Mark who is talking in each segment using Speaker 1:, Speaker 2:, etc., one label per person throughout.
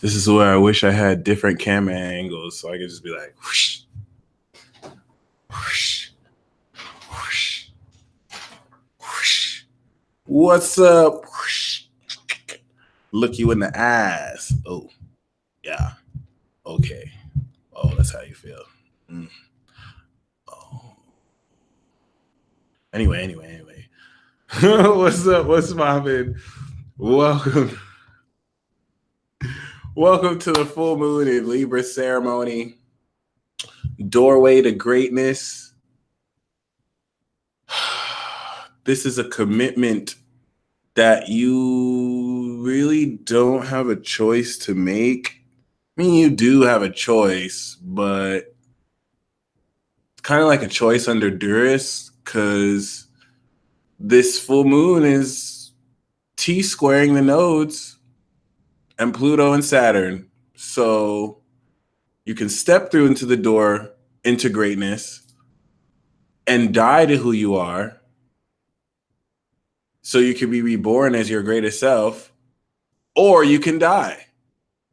Speaker 1: This is where I wish I had different camera angles so I could just be like, whoosh, whoosh, whoosh, whoosh. What's up? Whoosh. Look you in the eyes. Oh, yeah. Okay. Oh, that's how you feel. Oh. Anyway. What's up? What's poppin'? Welcome to the full moon in Libra ceremony. Doorway to greatness. This is a commitment that you really don't have a choice to make. I mean, you do have a choice, but it's kind of like a choice under duress, because this full moon is T-squaring the nodes and Pluto and Saturn. So you can step through into the door into greatness and die to who you are, so you can be reborn as your greatest self, or you can die.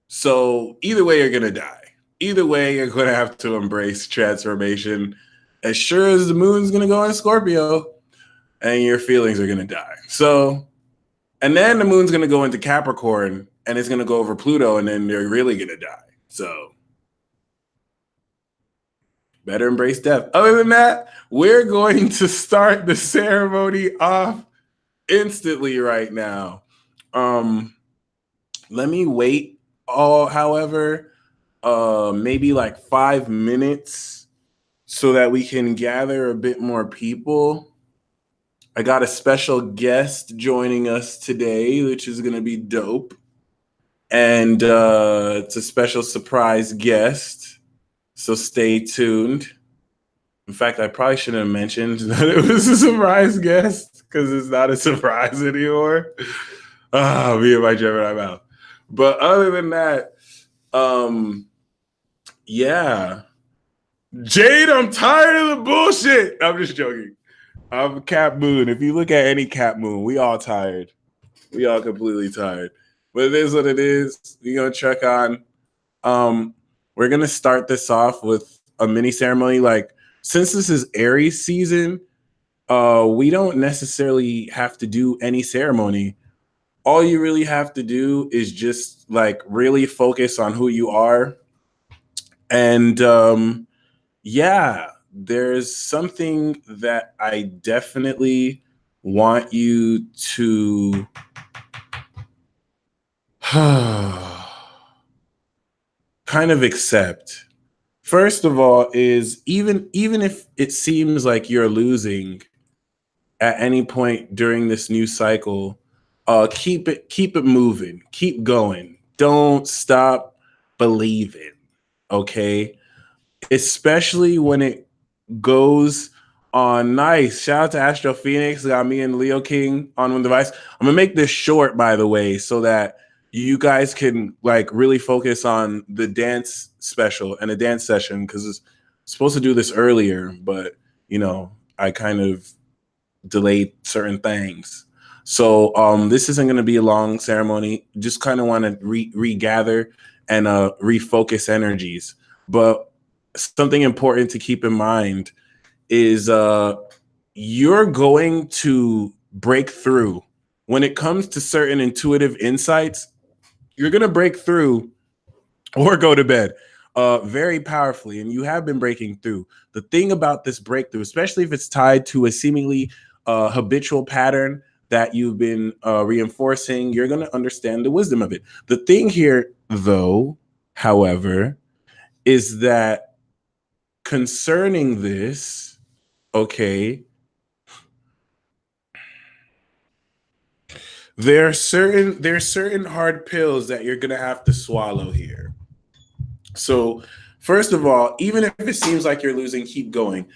Speaker 1: So either way, you're going to die. Either way, you're going to have to embrace transformation. As sure as the moon's going to go in Scorpio, and your feelings are going to die. So, and then the moon's going to go into Capricorn, and it's going to go over Pluto, and then they're really going to die. So better embrace death. Other than that, we're going to start the ceremony off instantly right now. Let me wait, however, maybe like 5 minutes so that we can gather a bit more people. I got a special guest joining us today, which is going to be dope. And it's a special surprise guest, so stay tuned. In fact, I probably shouldn't have mentioned that it was a surprise guest, because it's not a surprise anymore. Me and my Gemini mouth. But other than that, yeah. Jade, I'm tired of the bullshit. I'm just joking. I'm Cap Moon. If you look at any Cap Moon, we all tired. We all completely tired. But it is what it is. We're going to check on. We're going to start this off with a mini ceremony. Like, since this is Aries season, we don't necessarily have to do any ceremony. All you really have to do is just like really focus on who you are. And yeah, there's something that I definitely want you to kind of accept. First of all, is even if it seems like you're losing at any point during this new cycle, keep it moving, keep going. Don't stop believing, okay? Especially when it goes on. Nice. Shout out to Astro Phoenix. Got me and Leo King on one device. I'm gonna make this short, by the way, so that you guys can like really focus on the dance special and the dance session, because it's supposed to do this earlier, but you know, I kind of delayed certain things. So this isn't going to be a long ceremony. Just kind of want to regather and refocus energies. But something important to keep in mind is you're going to break through. When it comes to certain intuitive insights, you're going to break through or go to bed very powerfully. And you have been breaking through. The thing about this breakthrough, especially if it's tied to a seemingly habitual pattern that you've been reinforcing, you're going to understand the wisdom of it. The thing here, though, however, is that concerning this, okay, there are certain hard pills that you're going to have to swallow here. So first of all, even if it seems like you're losing, keep going.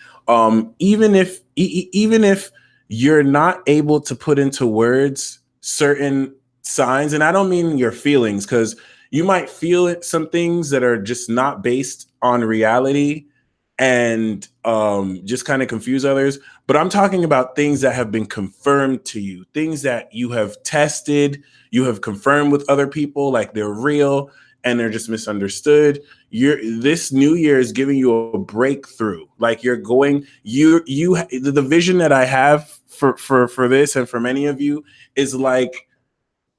Speaker 1: Even if you're not able to put into words certain signs, and I don't mean your feelings, because you might feel it, some things that are just not based on reality and just kind of confuse others. But I'm talking about things that have been confirmed to you, things that you have tested, you have confirmed with other people, like they're real and they're just misunderstood. This new year is giving you a breakthrough. Like you're going, the vision that I have for this and for many of you is like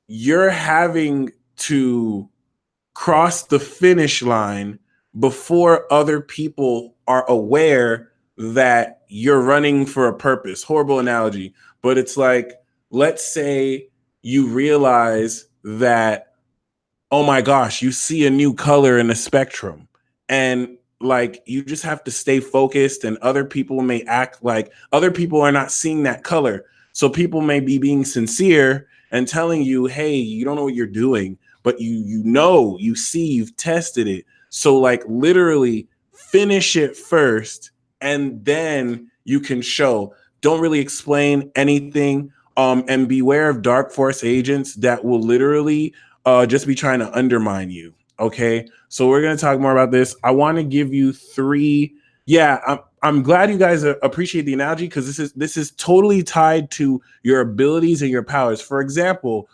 Speaker 1: you're having to cross the finish line before other people are aware that you're running for a purpose. Horrible analogy, but it's like, let's say you realize that, oh my gosh, you see a new color in the spectrum. And like you just have to stay focused, and other people may act like other people are not seeing that color. So people may be being sincere and telling you, hey, you don't know what you're doing, but you see, you've tested it. So like literally finish it first, and then you can show. Don't really explain anything. And beware of dark force agents that will literally just be trying to undermine you. Okay, so we're gonna talk more about this. I want to give you three. Yeah, I'm glad you guys appreciate the analogy, because this is totally tied to your abilities and your powers. For example,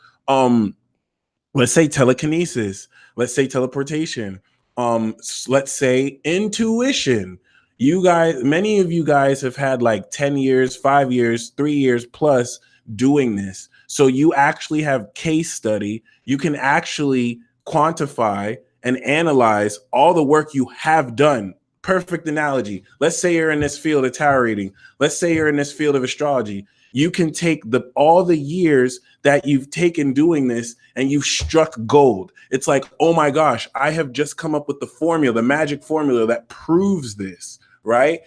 Speaker 1: let's say telekinesis, let's say teleportation, let's say intuition. You guys, many of you guys have had like 10 years, 5 years, 3 years plus doing this, so you actually have case study. You can actually quantify and analyze all the work you have done. Perfect analogy. Let's say you're in this field of tarot reading, let's say you're in this field of astrology. You can take all the years that you've taken doing this, and you've struck gold. It's like, oh my gosh, I have just come up with the formula, the magic formula that proves this, right?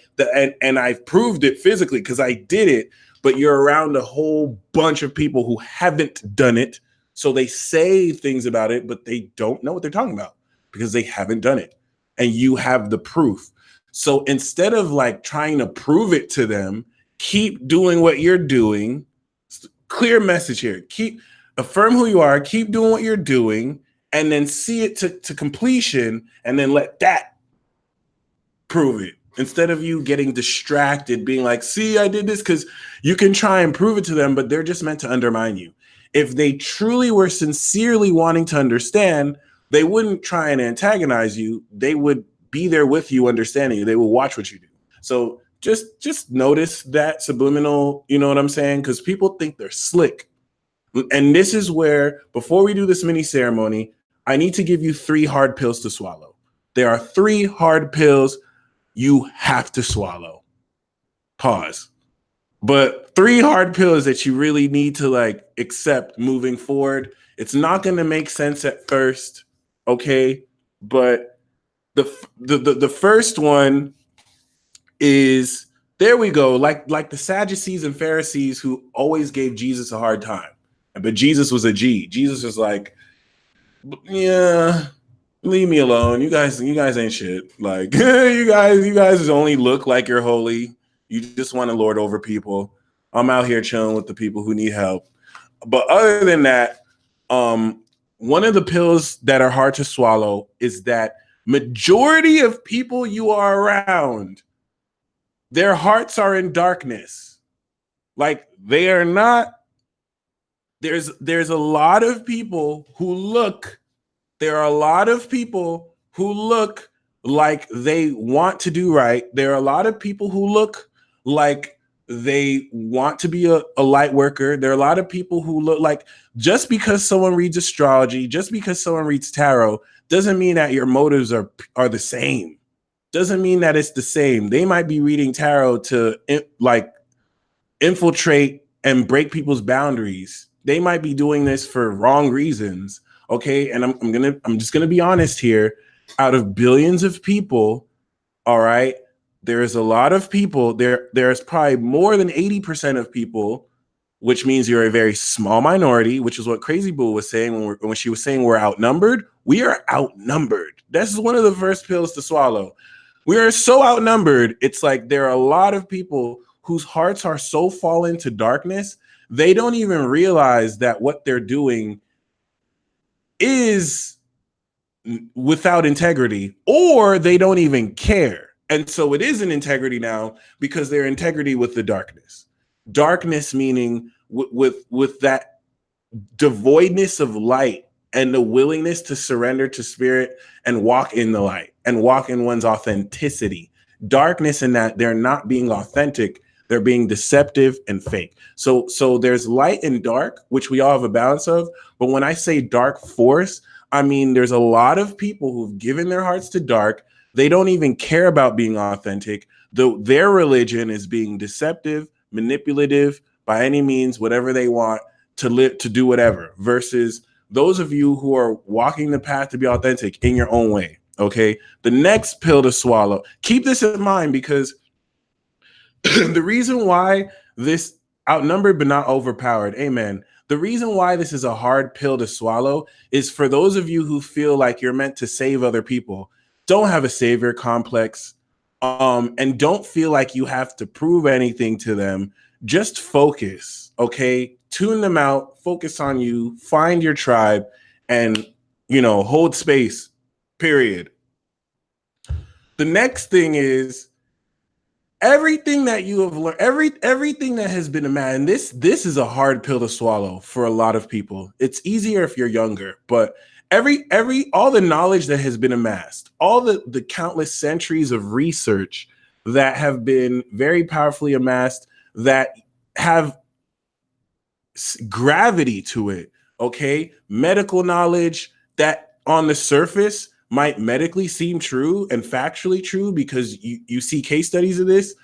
Speaker 1: And I've proved it physically because I did it, but you're around a whole bunch of people who haven't done it. So they say things about it, but they don't know what they're talking about because they haven't done it. And you have the proof. So instead of like trying to prove it to them, keep doing what you're doing. Clear message here. Keep affirm who you are, keep doing what you're doing, and then see it to completion, and then let that prove it. Instead of you getting distracted, being like, see, I did this, because you can try and prove it to them, but they're just meant to undermine you. If they truly were sincerely wanting to understand, they wouldn't try and antagonize you. They would be there with you, understanding you. They will watch what you do. So just notice that subliminal, you know what I'm saying? Because people think they're slick. And this is where, before we do this mini ceremony, I need to give you 3 hard pills to swallow. There are 3 hard pills you have to swallow. Pause. But 3 hard pills that you really need to like accept moving forward. It's not going to make sense at first, okay? But the first one is, there we go, like the Sadducees and Pharisees who always gave Jesus a hard time. But Jesus was a G. Jesus was like, yeah, leave me alone. You guys ain't shit. Like you guys only look like you're holy. You just want to lord over people. I'm out here chilling with the people who need help. But other than that, one of the pills that are hard to swallow is that majority of people you are around, their hearts are in darkness. Like they are not. There's a lot of people who look. There are a lot of people who look like they want to do right. There are a lot of people who look like they want to be a light worker. There are a lot of people who look like, just because someone reads astrology, just because someone reads tarot, doesn't mean that your motives are the same. Doesn't mean that it's the same. They might be reading tarot to like infiltrate and break people's boundaries. They might be doing this for wrong reasons. Okay. And I'm just gonna be honest here. Out of billions of people, all right, there's a lot of people, there's probably more than 80% of people, which means you're a very small minority, which is what Crazy Boo was saying when she was saying we're outnumbered. We are outnumbered. This is one of the first pills to swallow. We are so outnumbered. It's like there are a lot of people whose hearts are so fallen to darkness, they don't even realize that what they're doing is without integrity, or they don't even care. And so it is an integrity now because they're integrity with the darkness. Darkness meaning with that devoidness of light and the willingness to surrender to spirit and walk in the light and walk in one's authenticity. Darkness in that they're not being authentic, they're being deceptive and fake. So there's light and dark, which we all have a balance of. But when I say dark force, I mean there's a lot of people who've given their hearts to dark. They don't even care about being authentic. Their religion is being deceptive, manipulative by any means, whatever they want to live, to do whatever, versus those of you who are walking the path to be authentic in your own way. Okay. The next pill to swallow, keep this in mind, because the reason why this outnumbered but not overpowered, amen. The reason why this is a hard pill to swallow is for those of you who feel like you're meant to save other people, don't have a savior complex, and don't feel like you have to prove anything to them. Just focus, okay? Tune them out, focus on you, find your tribe, and, hold space, period. The next thing is everything that you have learned, everything that has been amassed, and this is a hard pill to swallow for a lot of people. It's easier if you're younger, but all the knowledge that has been amassed, all the countless centuries of research that have been very powerfully amassed, that have gravity to it, okay? Medical knowledge that on the surface might medically seem true and factually true because you see case studies of this.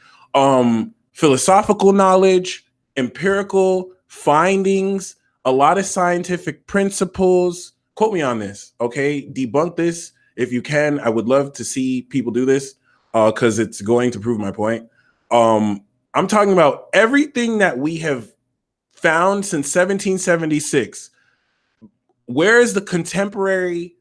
Speaker 1: Philosophical knowledge, empirical findings, a lot of scientific principles. Quote me on this, okay? Debunk this if you can. I would love to see people do this because it's going to prove my point. I'm talking about everything that we have found since 1776. Where's the contemporary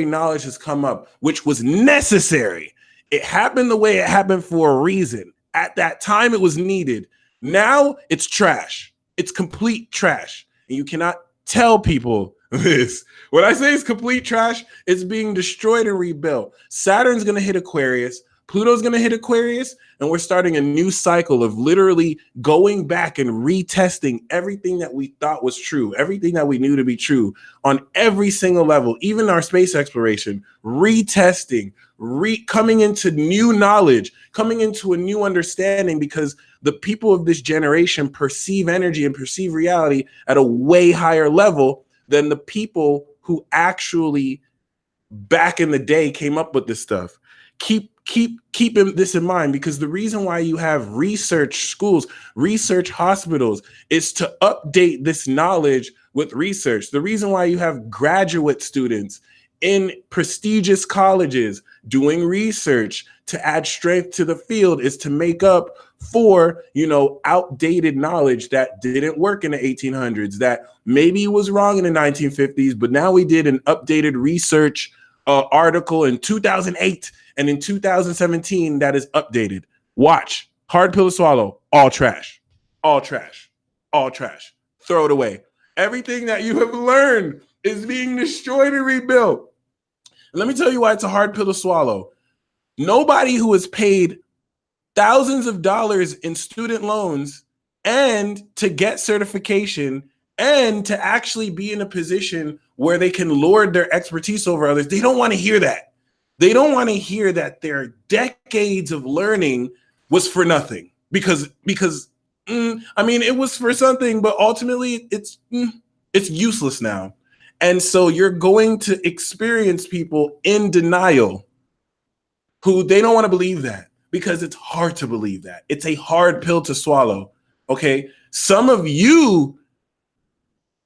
Speaker 1: knowledge has come up, which was necessary? It happened the way it happened for a reason. At that time, it was needed. Now it's trash. It's complete trash. And you cannot tell people this. When I say it's complete trash, it's being destroyed and rebuilt. Saturn's going to hit Aquarius. Pluto's going to hit Aquarius, and we're starting a new cycle of literally going back and retesting everything that we thought was true, everything that we knew to be true on every single level, even our space exploration, retesting, coming into new knowledge, coming into a new understanding, because the people of this generation perceive energy and perceive reality at a way higher level than the people who actually back in the day came up with this stuff. Keep this in mind, because the reason why you have research schools, research hospitals, is to update this knowledge with research. The reason why you have graduate students in prestigious colleges doing research to add strength to the field is to make up for, outdated knowledge that didn't work in the 1800s, that maybe was wrong in the 1950s, but now we did an updated research article in 2008 and in 2017 that is updated. Watch. Hard pill to swallow. All trash. All trash. All trash. Throw it away. Everything that you have learned is being destroyed and rebuilt. And let me tell you why it's a hard pill to swallow. Nobody who has paid thousands of dollars in student loans and to get certification and to actually be in a position where they can lord their expertise over others, they don't want to hear that. They don't want to hear that their decades of learning was for nothing because it was for something, but ultimately it's useless now. And so you're going to experience people in denial who they don't want to believe that, because it's hard to believe that. It's a hard pill to swallow. Okay. Some of you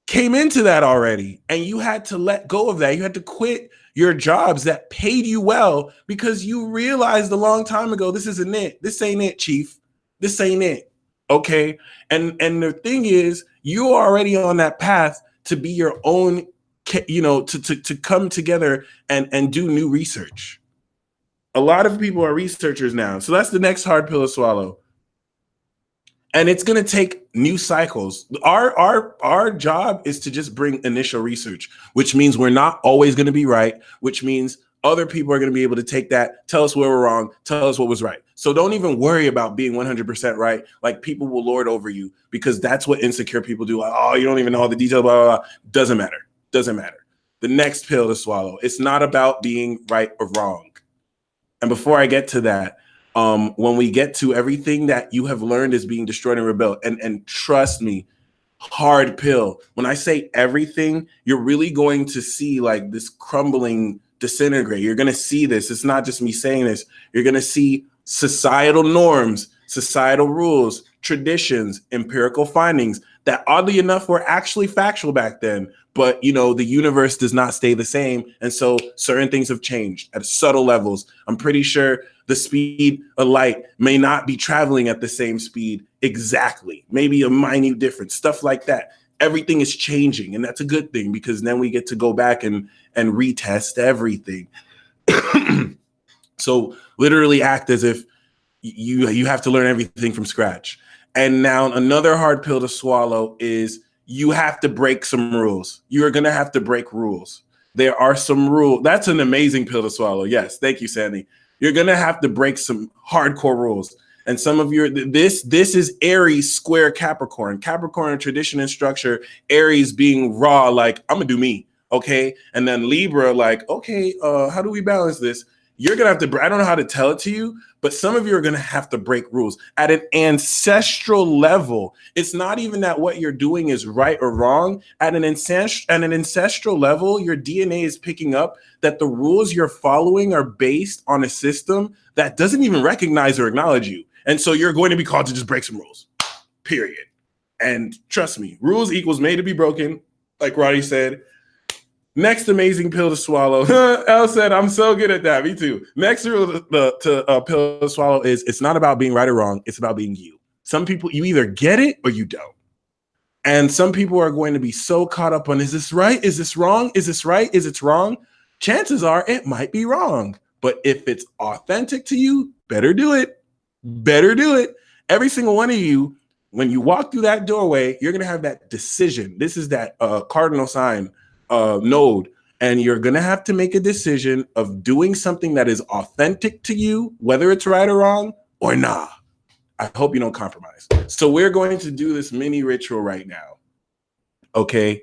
Speaker 1: came into that already and you had to let go of that. You had to quit your jobs that paid you well because you realized a long time ago, this isn't it. This ain't it, chief. This ain't it. Okay. And the thing is, you're already on that path to be your own, to come together and do new research. A lot of people are researchers now. So that's the next hard pill to swallow. And it's going to take new cycles. Our job is to just bring initial research, which means we're not always going to be right, which means Other people are going to be able to take that, tell us where we're wrong, tell us what was right. So don't even worry about being 100% right. Like, people will lord over you, because that's what insecure people do. Like, oh, you don't even know all the details, blah, blah, blah. Doesn't matter. Doesn't matter. The next pill to swallow. It's not about being right or wrong. And before I get to that, when we get to everything that you have learned is being destroyed and rebelled, and trust me, hard pill. When I say everything, you're really going to see like this crumbling disintegrate. You're going to see this. It's not just me saying this. You're going to see societal norms, societal rules, traditions, empirical findings that, oddly enough, were actually factual back then. But, you know, the universe does not stay the same. And so certain things have changed at subtle levels. I'm pretty sure the speed of light may not be traveling at the same speed exactly. Maybe a minute difference, stuff like that. Everything is changing. And that's a good thing, because then we get to go back and retest everything. So literally act as if you have to learn everything from scratch. And now another hard pill to swallow is you have to break some rules. You are going to have to break rules. There are some rules. That's an amazing pill to swallow. Yes. Thank you, Sandy. You're going to have to break some hardcore rules. And some of your, this is Aries square Capricorn. Capricorn, tradition and structure. Aries being raw, like, I'm going to do me. Okay. And then Libra, like, okay, how do we balance this? You're going to have to, I don't know how to tell it to you, but some of you are going to have to break rules at an ancestral level. It's not even that what you're doing is right or wrong. At an ancestral level, your DNA is picking up that the rules you're following are based on a system that doesn't even recognize or acknowledge you. And so you're going to be called to just break some rules, period. And trust me, rules equals made to be broken, like Roddy said. Next amazing pill to swallow. Elle said, I'm so good at that. Me too. Next pill to swallow is, it's not about being right or wrong. It's about being you. Some people, you either get it or you don't. And some people are going to be so caught up on, is this right? Is this wrong? Is this right? Is it wrong? Chances are it might be wrong. But if it's authentic to you, better do it. Better do it. Every single one of you, when you walk through that doorway, you're going to have that decision. This is that cardinal sign node. And you're going to have to make a decision of doing something that is authentic to you, whether it's right or wrong, or nah. I hope you don't compromise. So we're going to do this mini ritual right now. Okay.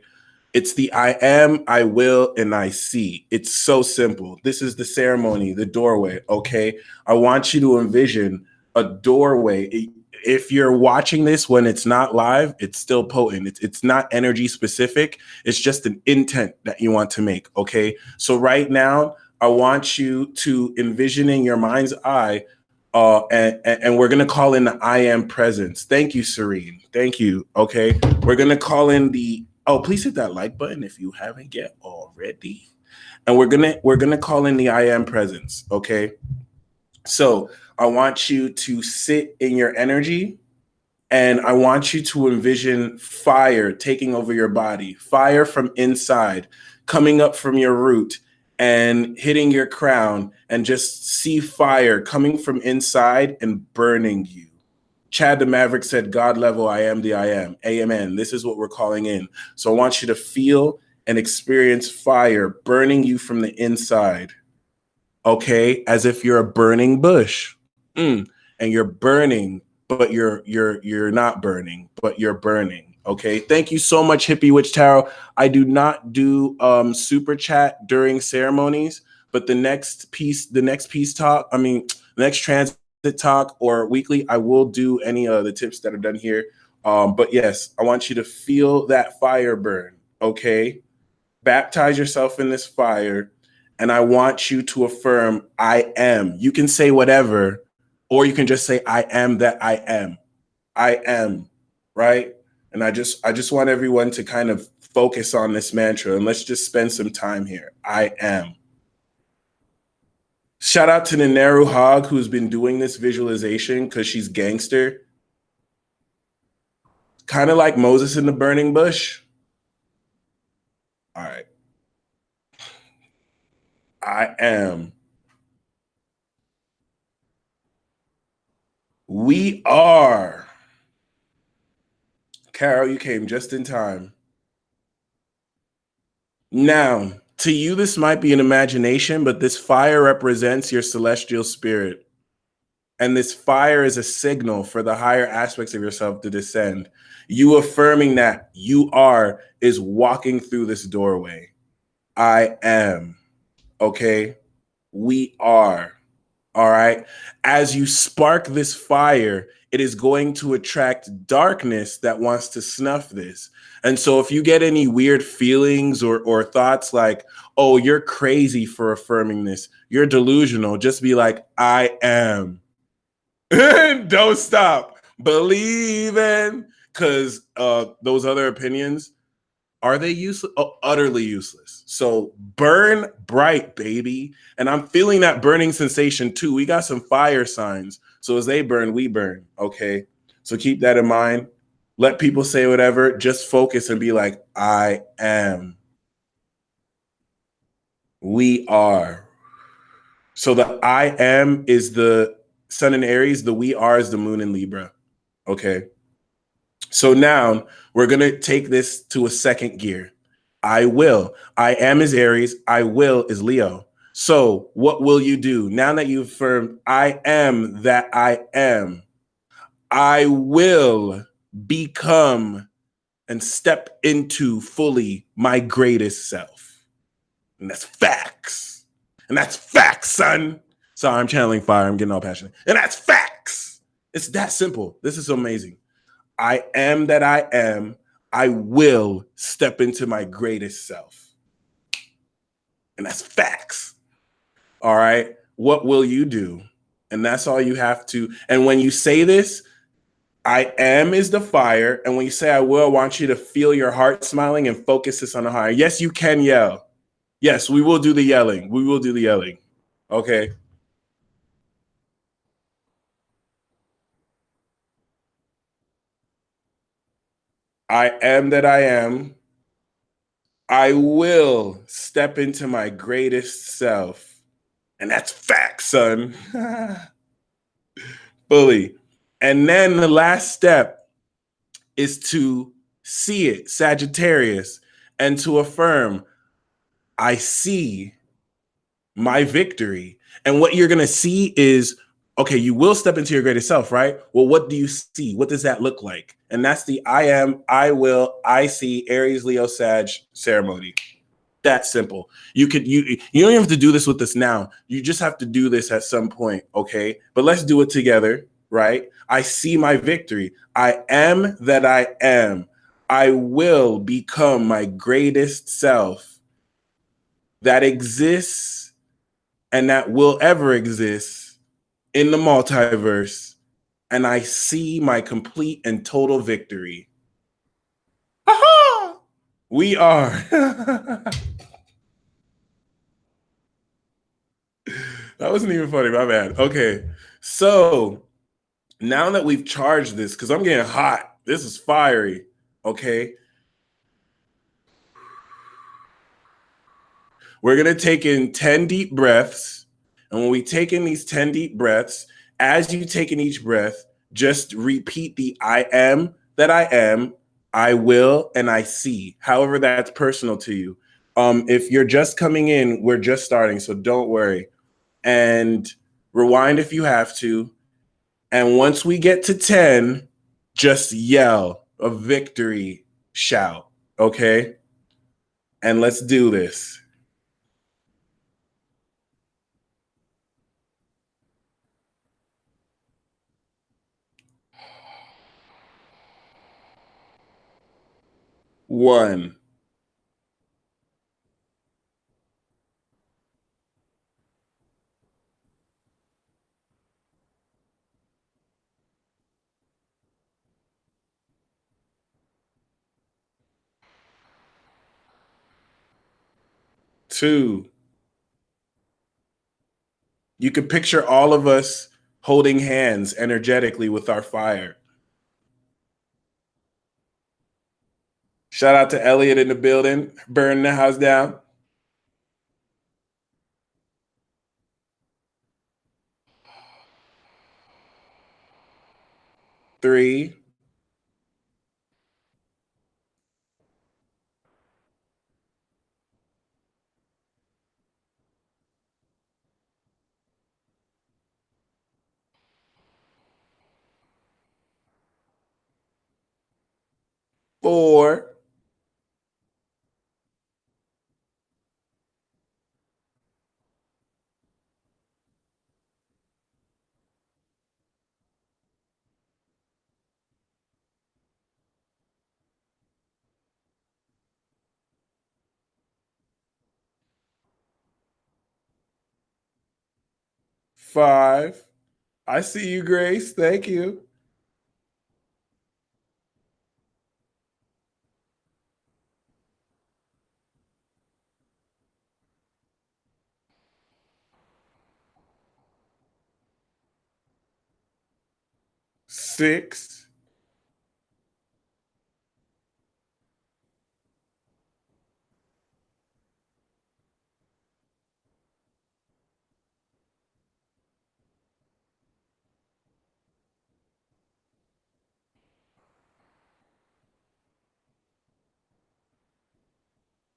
Speaker 1: It's the I am, I will, and I see. It's so simple. This is the ceremony, the doorway. Okay. I want you to envision a doorway. If you're watching this when it's not live, it's still potent. It's not energy specific. It's just an intent that you want to make. Okay. So right now, I want you to envision in your mind's eye, and we're going to call in the I am presence. Thank you, Serene. Thank you. Okay. We're going to call in the, oh, please hit that like button if you haven't yet already. And we're going to call in the I am presence. Okay. So I want you to sit in your energy, and I want you to envision fire taking over your body, fire from inside, coming up from your root and hitting your crown, and just see fire coming from inside and burning you. Chad the Maverick said, God level, I am the I am. Amen. This is what we're calling in. So I want you to feel and experience fire burning you from the inside. Okay, as if you're a burning bush. And you're burning, but you're not burning, but you're burning. Okay, thank you so much, Hippie Witch Tarot. I do not do super chat during ceremonies, but the next peace talk, the next transit talk or weekly, I will do any of the tips that are done here. But yes, I want you to feel that fire burn. Okay, baptize yourself in this fire, and I want you to affirm, I am. You can say whatever, or you can just say, I am that I am. I am, right? And I just want everyone to kind of focus on this mantra, and let's just spend some time here. I am. Shout out to Neneru Hogg, who's been doing this visualization because she's gangster. Kind of like Moses in the burning bush. All right. I am. We are. Carol, you came just in time. Now, To you, this might be an imagination, but this fire represents your celestial spirit. And this fire is a signal for the higher aspects of yourself to descend. You affirming that you are is walking through this doorway. I am. Okay. We are. All right. As you spark this fire, it is going to attract darkness that wants to snuff this. And so if you get any weird feelings or thoughts like, oh, you're crazy for affirming this, you're delusional, just be like, I am. Don't stop believing, because those other opinions, are they useless? Oh, utterly useless. So burn bright, baby. And I'm feeling that burning sensation too. We got some fire signs. So as they burn, we burn. Okay. So keep that in mind. Let people say whatever. Just focus and be like, I am. We are. So the I am is the sun in Aries. The we are is the moon in Libra. Okay. So now we're going to take this to a second gear. I will. I am is Aries. I will is Leo. So what will you do now that you've affirmed, I am that I am? I will become and step into fully my greatest self. And that's facts. And that's facts, son. Sorry, I'm channeling fire. I'm getting all passionate. And that's facts. It's that simple. This is amazing. I am that I am. I will step into my greatest self. And that's facts. All right. What will you do? And that's all you have to. And when you say this, I am is the fire. And when you say I will, I want you to feel your heart smiling and focus this on the higher. Yes, you can yell. Yes, we will do the yelling. We will do the yelling. Okay. I am that I am. I will step into my greatest self. And that's fact, son. Fully. And then the last step is to see it, Sagittarius, and to affirm, I see my victory. And what you're going to see is, okay, you will step into your greatest self, right? Well, what do you see? What does that look like? And that's the I am, I will, I see Aries, Leo, Sag ceremony. That simple. You don't even have to do this with us now. You just have to do this at some point, okay? But let's do it together, right? I see my victory. I am that I am. I will become my greatest self that exists and that will ever exist in the multiverse. And I see my complete and total victory. Aha! We are. That wasn't even funny. My bad. Okay. So now that we've charged this, because I'm getting hot, this is fiery. Okay. We're going to take in 10 deep breaths. And when we take in these 10 deep breaths, as you take in each breath, just repeat the I am that I am, I will, and I see. However, that's personal to you. If you're just coming in, we're just starting. So don't worry. And rewind if you have to. And once we get to 10, just yell a victory shout. Okay. And let's do this. One, two. You can picture all of us holding hands energetically with our fire. Shout out to Elliot in the building, burning the house down. Three, 4, 5. I see you, Grace. Thank you. 6.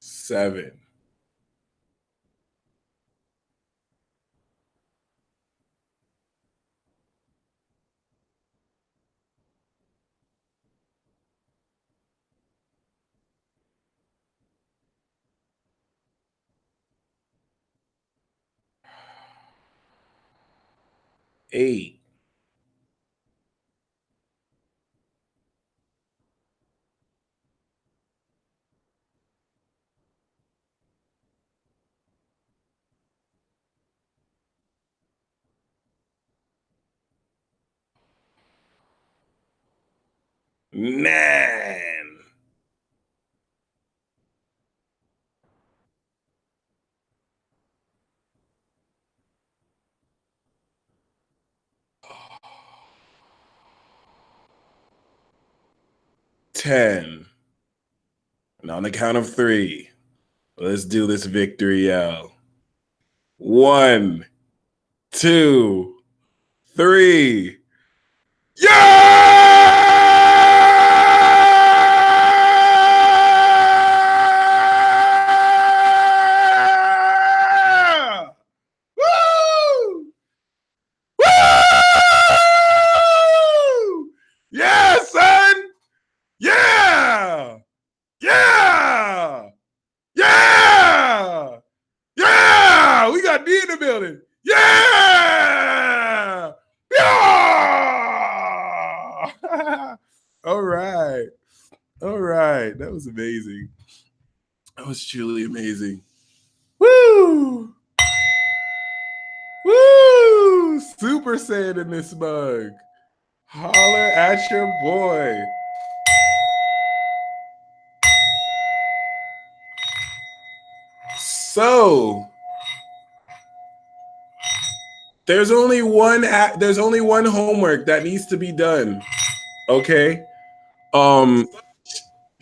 Speaker 1: 7. 8. 9. 10. And on the count of 3, let's do this victory yell. 1, 2, 3. Yeah! Woo! Woo! Yeah, son! Yeah! Yeah! Yeah! Yeah! We got D in the building. Yeah! Yeah! All right. All right. That was amazing. That was truly amazing. Woo! Woo! Super Saiyan in this mug. Holler at your boy. So there's only one homework that needs to be done. Okay.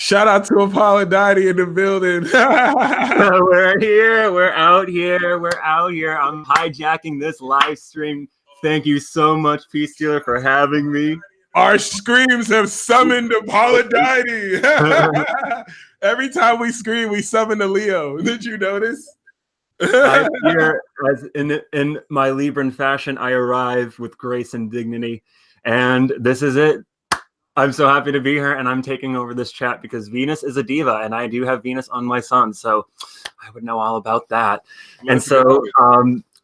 Speaker 1: Shout out to Apollodite in the building.
Speaker 2: We're here. We're out here. We're out here. I'm hijacking this live stream. Thank you so much, Peace Dealer, for having me.
Speaker 1: Our screams have summoned Apollodite. Every time we scream, we summon a Leo. Did you notice?
Speaker 2: I'm here as in my Libran fashion. I arrive with grace and dignity, and this is it. I'm so happy to be here, and I'm taking over this chat because Venus is a diva, and I do have Venus on my sun, so I would know all about that. And so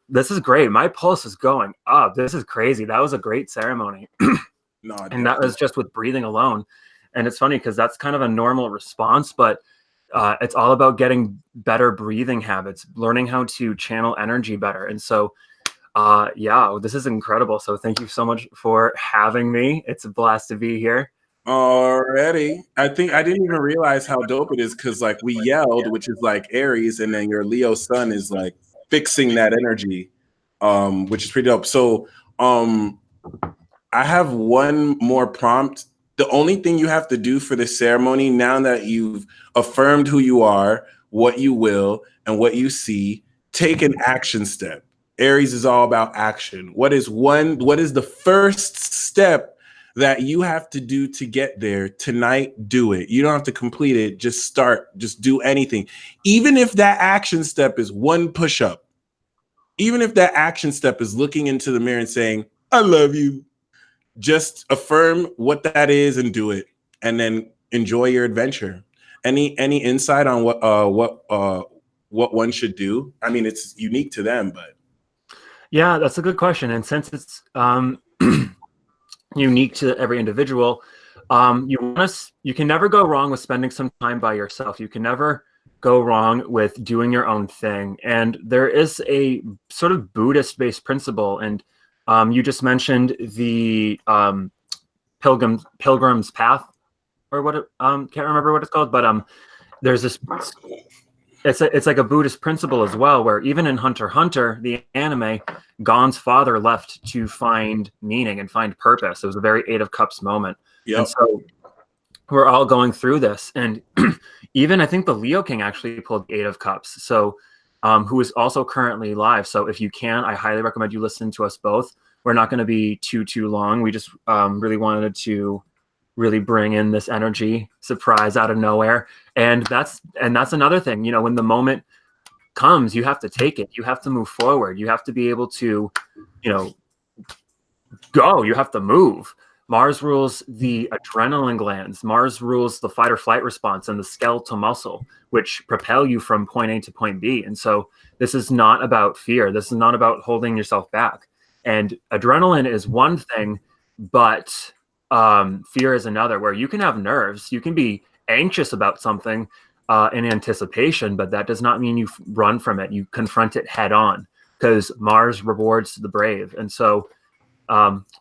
Speaker 2: this is great. My pulse is going up. This is crazy. That was a great ceremony.
Speaker 1: No,
Speaker 2: and that was just with breathing alone. And it's funny because that's kind of a normal response, but it's all about getting better breathing habits, learning how to channel energy better. And so yeah, this is incredible. So thank you so much for having me. It's a blast to be here.
Speaker 1: Already. I think I didn't even realize how dope it is because like we yelled, which is like Aries, and then your Leo sun is like fixing that energy, which is pretty dope. So I have one more prompt. The only thing you have to do for this ceremony, now that you've affirmed who you are, what you will, and what you see, take an action step. Aries is all about action. What is the first step that you have to do to get there tonight? Do it. You don't have to complete it. Just start. Just do anything. Even if that action step is one push-up, even if that action step is looking into the mirror and saying, I love you. Just affirm what that is and do it. And then enjoy your adventure. Any insight on what one should do? I mean, it's unique to them, but
Speaker 2: Yeah, that's a good question. And since it's unique to every individual, you can never go wrong with spending some time by yourself. You can never go wrong with doing your own thing. And there is a sort of Buddhist-based principle, and you just mentioned the Pilgrim's Path, or what can't remember what it's called, but there's this. It's like a Buddhist principle as well, where even in Hunter x Hunter, the anime, Gon's father left to find meaning and find purpose. It was a very Eight of Cups moment.
Speaker 1: Yep.
Speaker 2: And so we're all going through this. And even I think the Leo King actually pulled Eight of Cups. So who is also currently live. So if you can, I highly recommend you listen to us both. We're not going to be too long. We just really wanted to really bring in this energy surprise out of nowhere. And that's another thing, you know, when the moment comes, you have to take it. You have to move forward. You have to be able to, you know, go. You have to move. Mars rules the adrenaline glands. Mars rules the fight or flight response and the skeletal muscle, which propel you from point A to point B. And so this is not about fear. This is not about holding yourself back. And adrenaline is one thing, but fear is another, where you can have nerves. You can be anxious about something in anticipation, but that does not mean you run from it. You confront it head on, because Mars rewards the brave. And so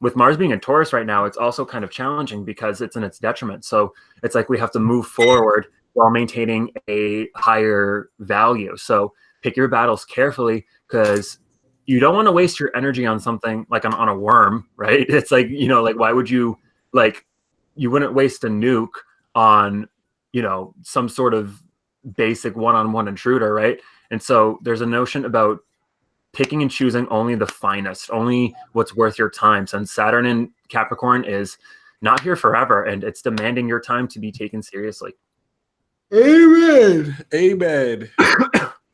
Speaker 2: with Mars being in Taurus right now, it's also kind of challenging because it's in its detriment. So it's like we have to move forward while maintaining a higher value. So pick your battles carefully, because you don't want to waste your energy on something like on a worm, right? It's like, you know, like, why would you, like, you wouldn't waste a nuke on, you know, some sort of basic one-on-one intruder, right? And so there's a notion about picking and choosing only the finest, only what's worth your time. Since Saturn in Capricorn is not here forever, and it's demanding your time to be taken seriously.
Speaker 1: Amen. Amen.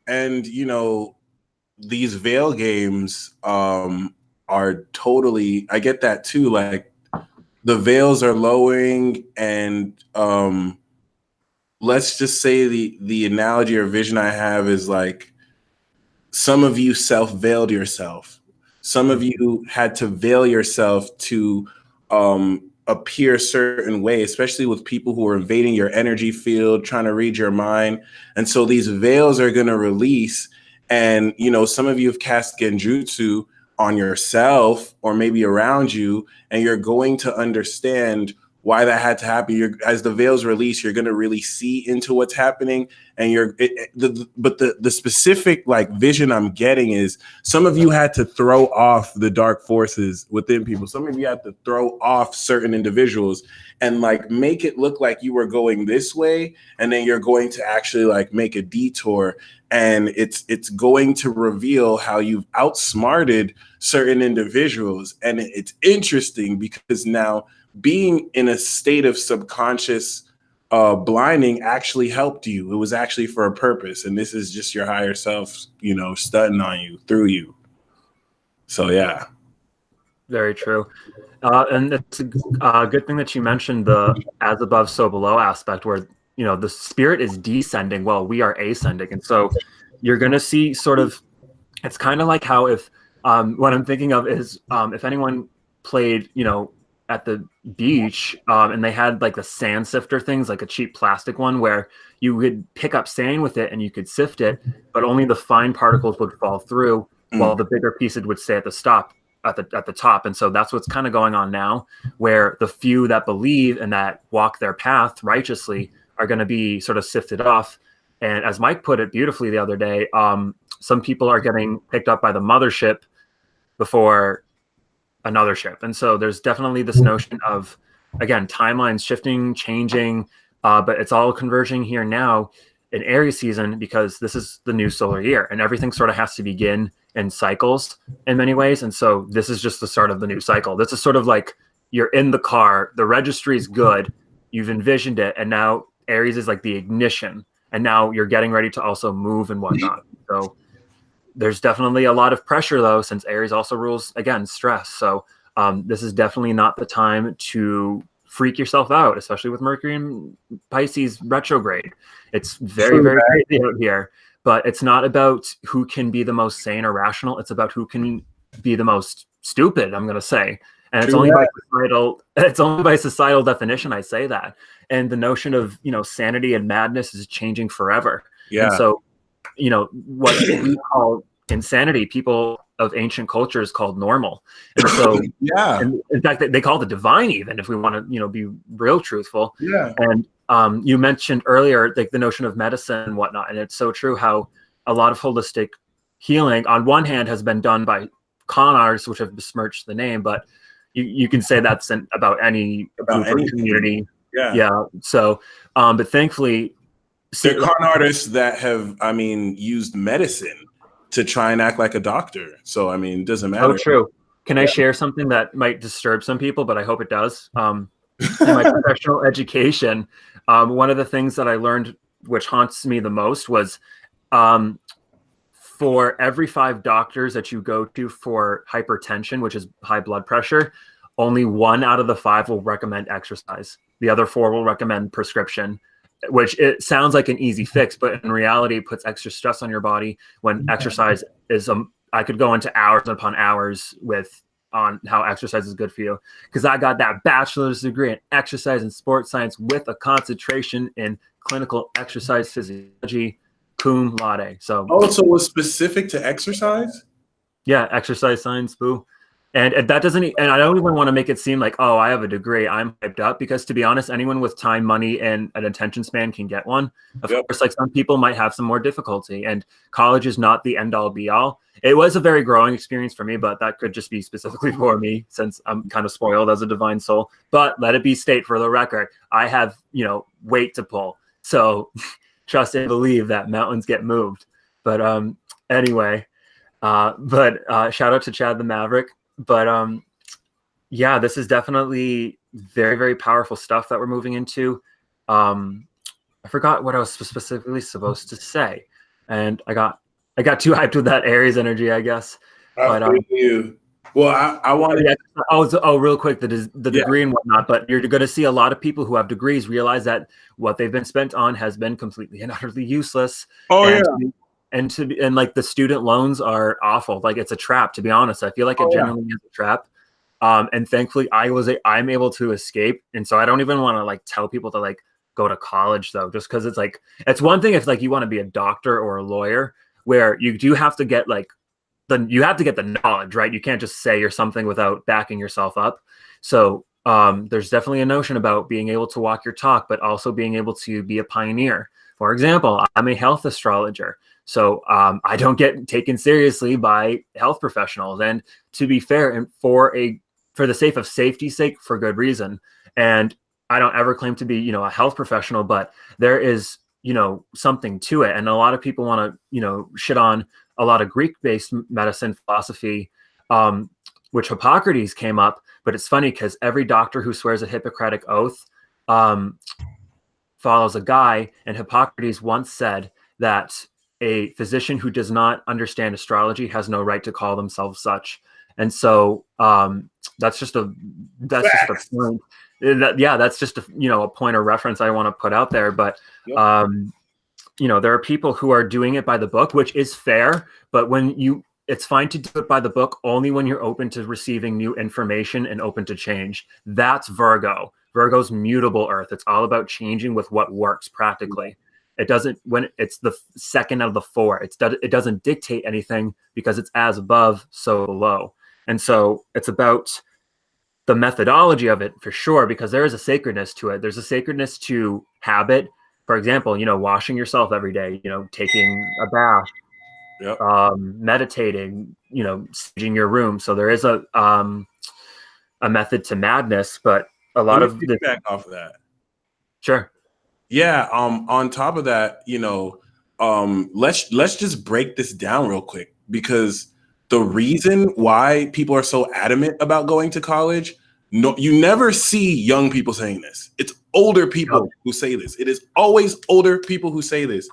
Speaker 1: And, you know, these veil games are totally, I get that too. Like, the veils are lowering, and let's just say the analogy or vision I have is like, some of you self-veiled yourself. Some of you had to veil yourself to appear a certain way, especially with people who are invading your energy field, trying to read your mind. And so these veils are going to release. And, you know, some of you have cast genjutsu on yourself or maybe around you, and you're going to understand why that had to happen. As the veils release, you're going to really see into what's happening. And but the specific like vision I'm getting is, some of you had to throw off the dark forces within people. Some of you had to throw off certain individuals and like make it look like you were going this way, and then you're going to actually like make a detour, and it's going to reveal how you've outsmarted certain individuals. And it's interesting because now being in a state of subconscious blinding actually helped you. It was actually for a purpose, and this is just your higher self, you know, stunting on you through you. So yeah,
Speaker 2: very true. And it's a good thing that you mentioned the as above, so below aspect, where, you know, the spirit is descending while we are ascending. And so you're going to see sort of, it's kind of like how if what I'm thinking of is if anyone played, you know, at the beach and they had like the sand sifter things, like a cheap plastic one where you would pick up sand with it and you could sift it, but only the fine particles would fall through while the bigger pieces would stay at the top. And so that's what's kind of going on now, where the few that believe and that walk their path righteously are going to be sort of sifted off. And as Mike put it beautifully the other day, some people are getting picked up by the mothership before another ship. And so there's definitely this notion of, again, timelines shifting, changing, but it's all converging here now in Aries season, because this is the new solar year and everything sort of has to begin in cycles in many ways. And so this is just the start of the new cycle. This is sort of like you're in the car, the registry is good, you've envisioned it, and now Aries is like the ignition, and now you're getting ready to also move and whatnot. So there's definitely a lot of pressure, though, since Aries also rules, again, stress. So this is definitely not the time to freak yourself out, especially with Mercury and Pisces retrograde. It's very, very crazy out here. But it's not about who can be the most sane or rational. It's about who can be the most stupid, I'm going to say. And it's only by societal definition I say that. And the notion of, sanity and madness is changing forever.
Speaker 1: Yeah.
Speaker 2: And so, what we call insanity, people of ancient cultures called normal. And so, and in fact, they call it the divine, even if we want to, be real truthful.
Speaker 1: Yeah.
Speaker 2: And you mentioned earlier, like the notion of medicine and whatnot. And it's so true how a lot of holistic healing on one hand has been done by con artists, which have besmirched the name, but you can say that's about any group or community. Yeah. So, but thankfully,
Speaker 1: there are con artists that have, used medicine to try and act like a doctor. So, it doesn't matter.
Speaker 2: Oh, true. Can I share something that might disturb some people, but I hope it does? In my professional education, one of the things that I learned, which haunts me the most, was for every 5 doctors that you go to for hypertension, which is high blood pressure, only 1 out of the 5 will recommend exercise. The other 4 will recommend prescription, which it sounds like an easy fix, but in reality, it puts extra stress on your body when exercise is, I could go into hours upon hours on how exercise is good for you. Because I got that bachelor's degree in exercise and sports science with a concentration in clinical exercise physiology, cum laude. So
Speaker 1: it was specific to exercise?
Speaker 2: Yeah, exercise science, boo. And that doesn't, and I don't even want to make it seem like, oh, I have a degree, I'm hyped up, because to be honest, anyone with time, money, and an attention span can get one. Of course, like some people might have some more difficulty, and college is not the end all be all. It was a very growing experience for me, but that could just be specifically for me since I'm kind of spoiled as a divine soul. But let it be state for the record, I have, weight to pull. So trust and believe that mountains get moved. But anyway, shout out to Chad the Maverick. But yeah, this is definitely very, very powerful stuff that we're moving into. I forgot what I was specifically supposed to say, and I got too hyped with that Aries energy, I guess.
Speaker 1: But you. Well, I wanted.
Speaker 2: Real quick, the degree and whatnot. But you're going to see a lot of people who have degrees realize that what they've been spent on has been completely and utterly useless. And like the student loans are awful. Like it's a trap, to be honest. I feel like it genuinely is a trap. And thankfully I'm able to escape. And so I don't even want to like tell people to like go to college though, just because it's one thing if like you want to be a doctor or a lawyer, where you do have to get you have to get the knowledge, right? You can't just say you're something without backing yourself up. So there's definitely a notion about being able to walk your talk, but also being able to be a pioneer. For example, I'm a health astrologer. So I don't get taken seriously by health professionals. And to be fair, and for the safety's sake, for good reason. And I don't ever claim to be, a health professional, but there is, something to it. And a lot of people want to, shit on a lot of Greek-based medicine philosophy, which Hippocrates came up. But it's funny because every doctor who swears a Hippocratic oath follows a guy. And Hippocrates once said that a physician who does not understand astrology has no right to call themselves such. And so that's just a point. That's just a point of reference I want to put out there. But there are people who are doing it by the book, which is fair. But it's fine to do it by the book only when you're open to receiving new information and open to change. That's Virgo. Virgo's mutable earth. It's all about changing with what works practically. It doesn't, when it's the second of the 4, it doesn't dictate anything because it's as above, so below. And so it's about the methodology of it for sure, because there is a sacredness to it. There's a sacredness to habit. For example, washing yourself every day, taking a bath, meditating, staging your room. So there is a method to madness, but a lot of the
Speaker 1: back off of that.
Speaker 2: Sure.
Speaker 1: Yeah. On top of that, let's just break this down real quick, because the reason why people are so adamant about going to college, you never see young people saying this. It's older people who say this. It is always older people who say this.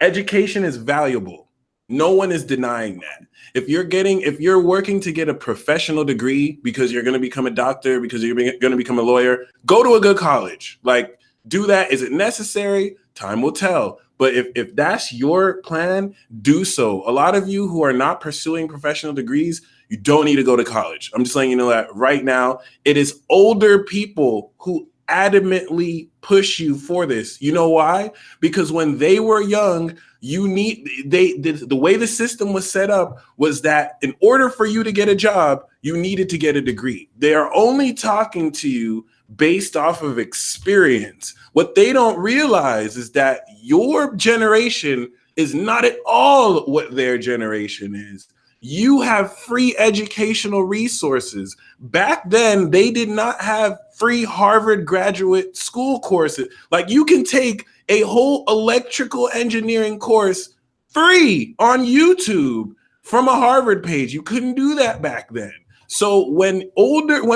Speaker 1: Education is valuable. No one is denying that. If you're working to get a professional degree because you're going to become a doctor, because you're going to become a lawyer, go to a good college. Like, do that. Is it necessary? Time will tell. But if that's your plan, do so. A lot of you who are not pursuing professional degrees, you don't need to go to college. I'm just letting you know that right now. It is older people who adamantly push you for this. You know why? Because when they were young, the way the system was set up was that in order for you to get a job, you needed to get a degree. They are only talking to you based off of experience. What they don't realize is that your generation is not at all what their generation is. You have free educational resources. Back then, they did not have free Harvard graduate school courses. Like, you can take a whole electrical engineering course free on YouTube from a Harvard page. You couldn't do that back then. So when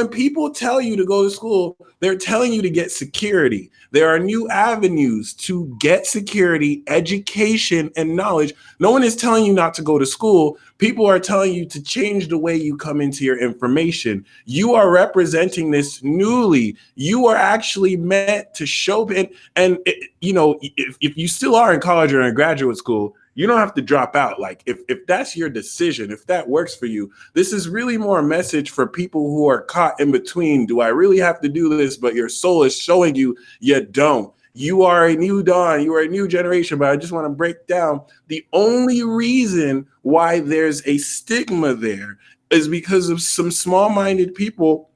Speaker 1: people tell you to go to school, they're telling you to get security. There are new avenues to get security, education, and knowledge. No one is telling you not to go to school. People are telling you to change the way you come into your information. You are representing this newly. You are actually meant to show if you still are in college or in graduate school, you don't have to drop out. Like, if that's your decision, if that works for you, this is really more a message for people who are caught in between. Do I really have to do this? But your soul is showing you don't. You are a new dawn. You are a new generation. But I just want to break down the only reason why there's a stigma there is because of some small-minded people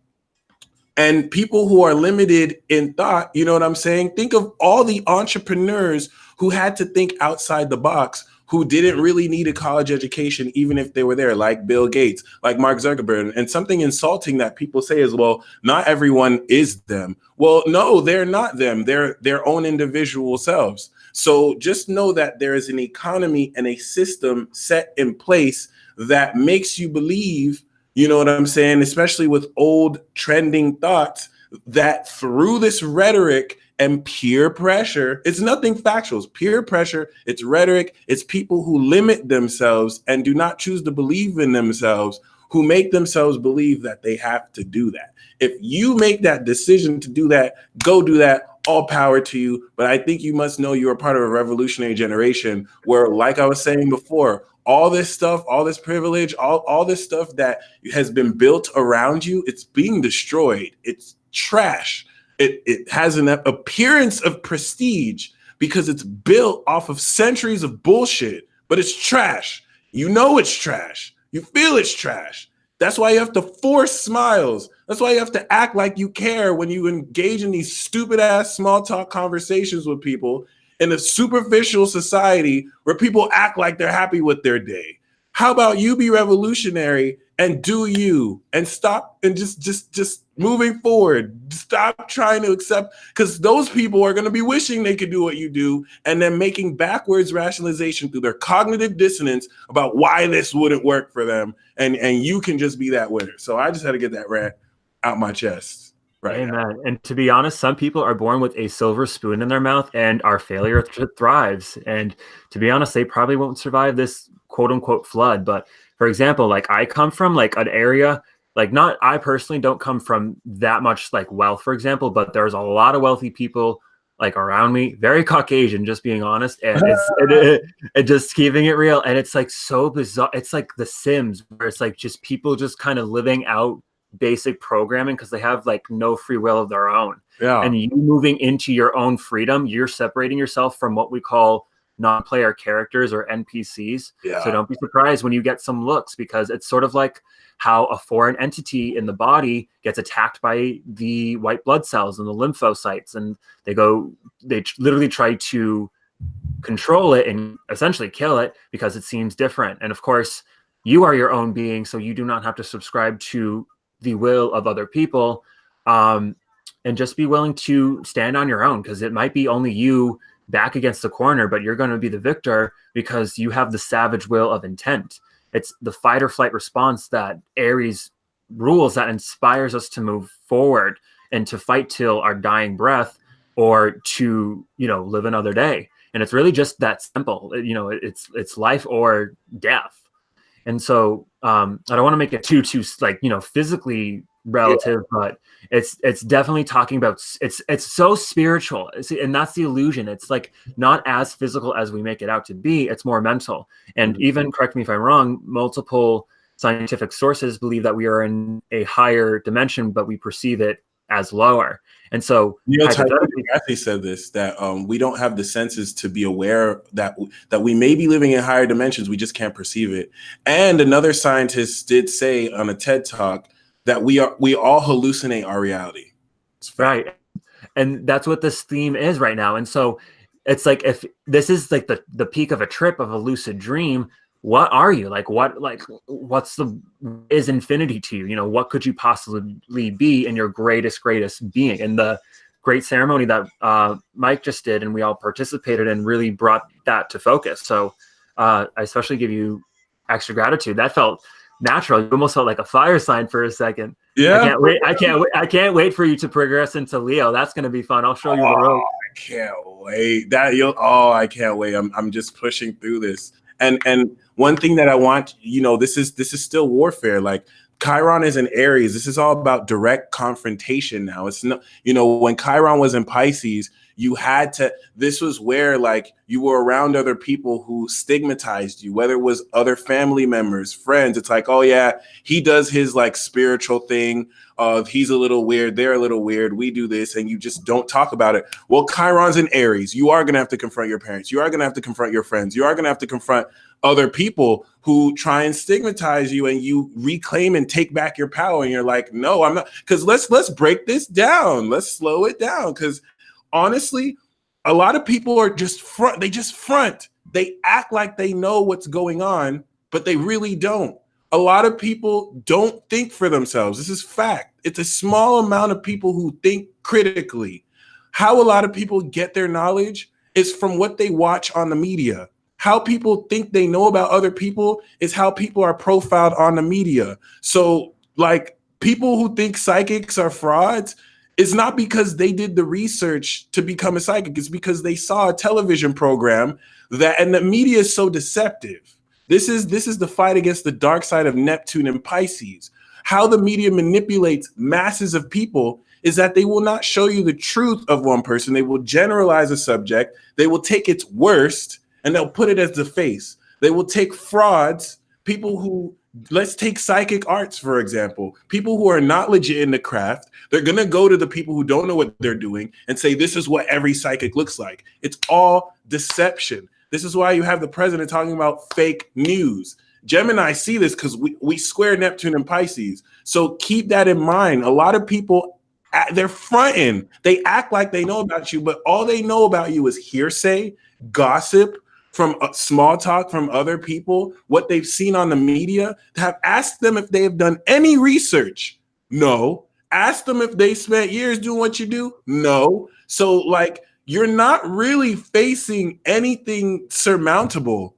Speaker 1: and people who are limited in thought. You know what I'm saying? Think of all the entrepreneurs who had to think outside the box, who didn't really need a college education, even if they were there, like Bill Gates, like Mark Zuckerberg. And something insulting that people say is, well, not everyone is them. Well, no, they're not them. They're their own individual selves. So just know that there is an economy and a system set in place that makes you believe, you know what I'm saying, especially with old trending thoughts, that through this rhetoric and peer pressure, it's nothing factual. It's peer pressure, it's rhetoric, it's people who limit themselves and do not choose to believe in themselves, who make themselves believe that they have to do that. If you make that decision to do that, go do that. All power to you. But I think you must know you are part of a revolutionary generation where, like I was saying before, all this stuff, all this privilege, all this stuff that has been built around you, it's being destroyed. It's trash. It has an appearance of prestige because it's built off of centuries of bullshit, but it's trash. You know it's trash. You feel it's trash. That's why you have to force smiles. That's why you have to act like you care when you engage in these stupid ass small talk conversations with people in a superficial society where people act like they're happy with their day. How about you be revolutionary and do you, and stop and just moving forward. Stop trying to accept, because those people are going to be wishing they could do what you do and then making backwards rationalization through their cognitive dissonance about why this wouldn't work for them. And you can just be that winner. So I just had to get that rant out my chest. Right.
Speaker 2: Amen. And to be honest, some people are born with a silver spoon in their mouth and our failure thrives. And to be honest, they probably won't survive this quote unquote flood. But for example, like I come from like an area, like not, I personally don't come from that much like wealth, for example, but there's a lot of wealthy people like around me, very Caucasian, just being honest. And it's just keeping it real. And it's like so bizarre. It's like The Sims, where it's like just people just kind of living out basic programming because they have like no free will of their own.
Speaker 1: Yeah.
Speaker 2: And you moving into your own freedom, you're separating yourself from what we call non-player characters or NPCs.
Speaker 1: Yeah.
Speaker 2: So don't be surprised when you get some looks, because it's sort of like how a foreign entity in the body gets attacked by the white blood cells and the lymphocytes, and they literally try to control it and essentially kill it because it seems different. And of course, you are your own being, so you do not have to subscribe to the will of other people, and just be willing to stand on your own, because it might be only you back against the corner, but you're going to be the victor because you have the savage will of intent. It's the fight or flight response that Aries rules, that inspires us to move forward and to fight till our dying breath, or to, live another day. And it's really just that simple. It's life or death. And so I don't want to make it too like, physically relative, but it's definitely talking about it's so spiritual. And that's the illusion. It's like not as physical as we make it out to be. It's more mental. And even, correct me if I'm wrong, multiple scientific sources believe that we are in a higher dimension, but we perceive it as lower. And so
Speaker 1: Neil Tyson said this, that we don't have the senses to be aware that we may be living in higher dimensions. We just can't perceive it. And another scientist did say on a TED Talk that we all hallucinate our reality.
Speaker 2: Right. And that's what this theme is right now. And so it's like, if this is like the peak of a trip of a lucid dream, what are you like? What's is infinity to you? What could you possibly be in your greatest being? And the great ceremony that Mike just did and we all participated in really brought that to focus. So I especially give you extra gratitude. That felt natural. You almost felt like a fire sign for a second.
Speaker 1: Yeah.
Speaker 2: I can't wait for you to progress into Leo. That's going to be fun. I'll show you the road.
Speaker 1: I can't wait. I can't wait. I'm just pushing through this. And one thing that I want, this is still warfare. Like Chiron is in Aries. This is all about direct confrontation now. It's not, when Chiron was in Pisces, this was where like you were around other people who stigmatized you, whether it was other family members, friends. It's like, oh yeah, he does his like spiritual thing of he's a little weird, they're a little weird, we do this, and you just don't talk about it. Well, Chiron's in Aries. You are going to have to confront your parents. You are going to have to confront your friends. You are going to have to confront other people who try and stigmatize you, and you reclaim and take back your power. And you're like, no, I'm not. Because let's break this down. Let's slow it down. Because honestly, a lot of people are just front. They just front. They act like they know what's going on, but they really don't. A lot of people don't think for themselves. This is fact. It's a small amount of people who think critically. How a lot of people get their knowledge is from what they watch on the media. How people think they know about other people is how people are profiled on the media. So like people who think psychics are frauds, it's not because they did the research to become a psychic. It's because they saw a television program and the media is so deceptive. This is the fight against the dark side of Neptune and Pisces. How the media manipulates masses of people is that they will not show you the truth of one person. They will generalize a subject. They will take its worst and they'll put it as the face. They will take frauds, people who, let's take psychic arts, for example, people who are not legit in the craft. They're going to go to the people who don't know what they're doing and say, this is what every psychic looks like. It's all deception. This is why you have the president talking about fake news. Gemini see this because we square Neptune and Pisces. So keep that in mind. A lot of people, they're fronting. They act like they know about you, but all they know about you is hearsay, gossip, from small talk from other people, what they've seen on the media. Have asked them if they have done any research. No. Ask them if they spent years doing what you do. No. So like, you're not really facing anything surmountable.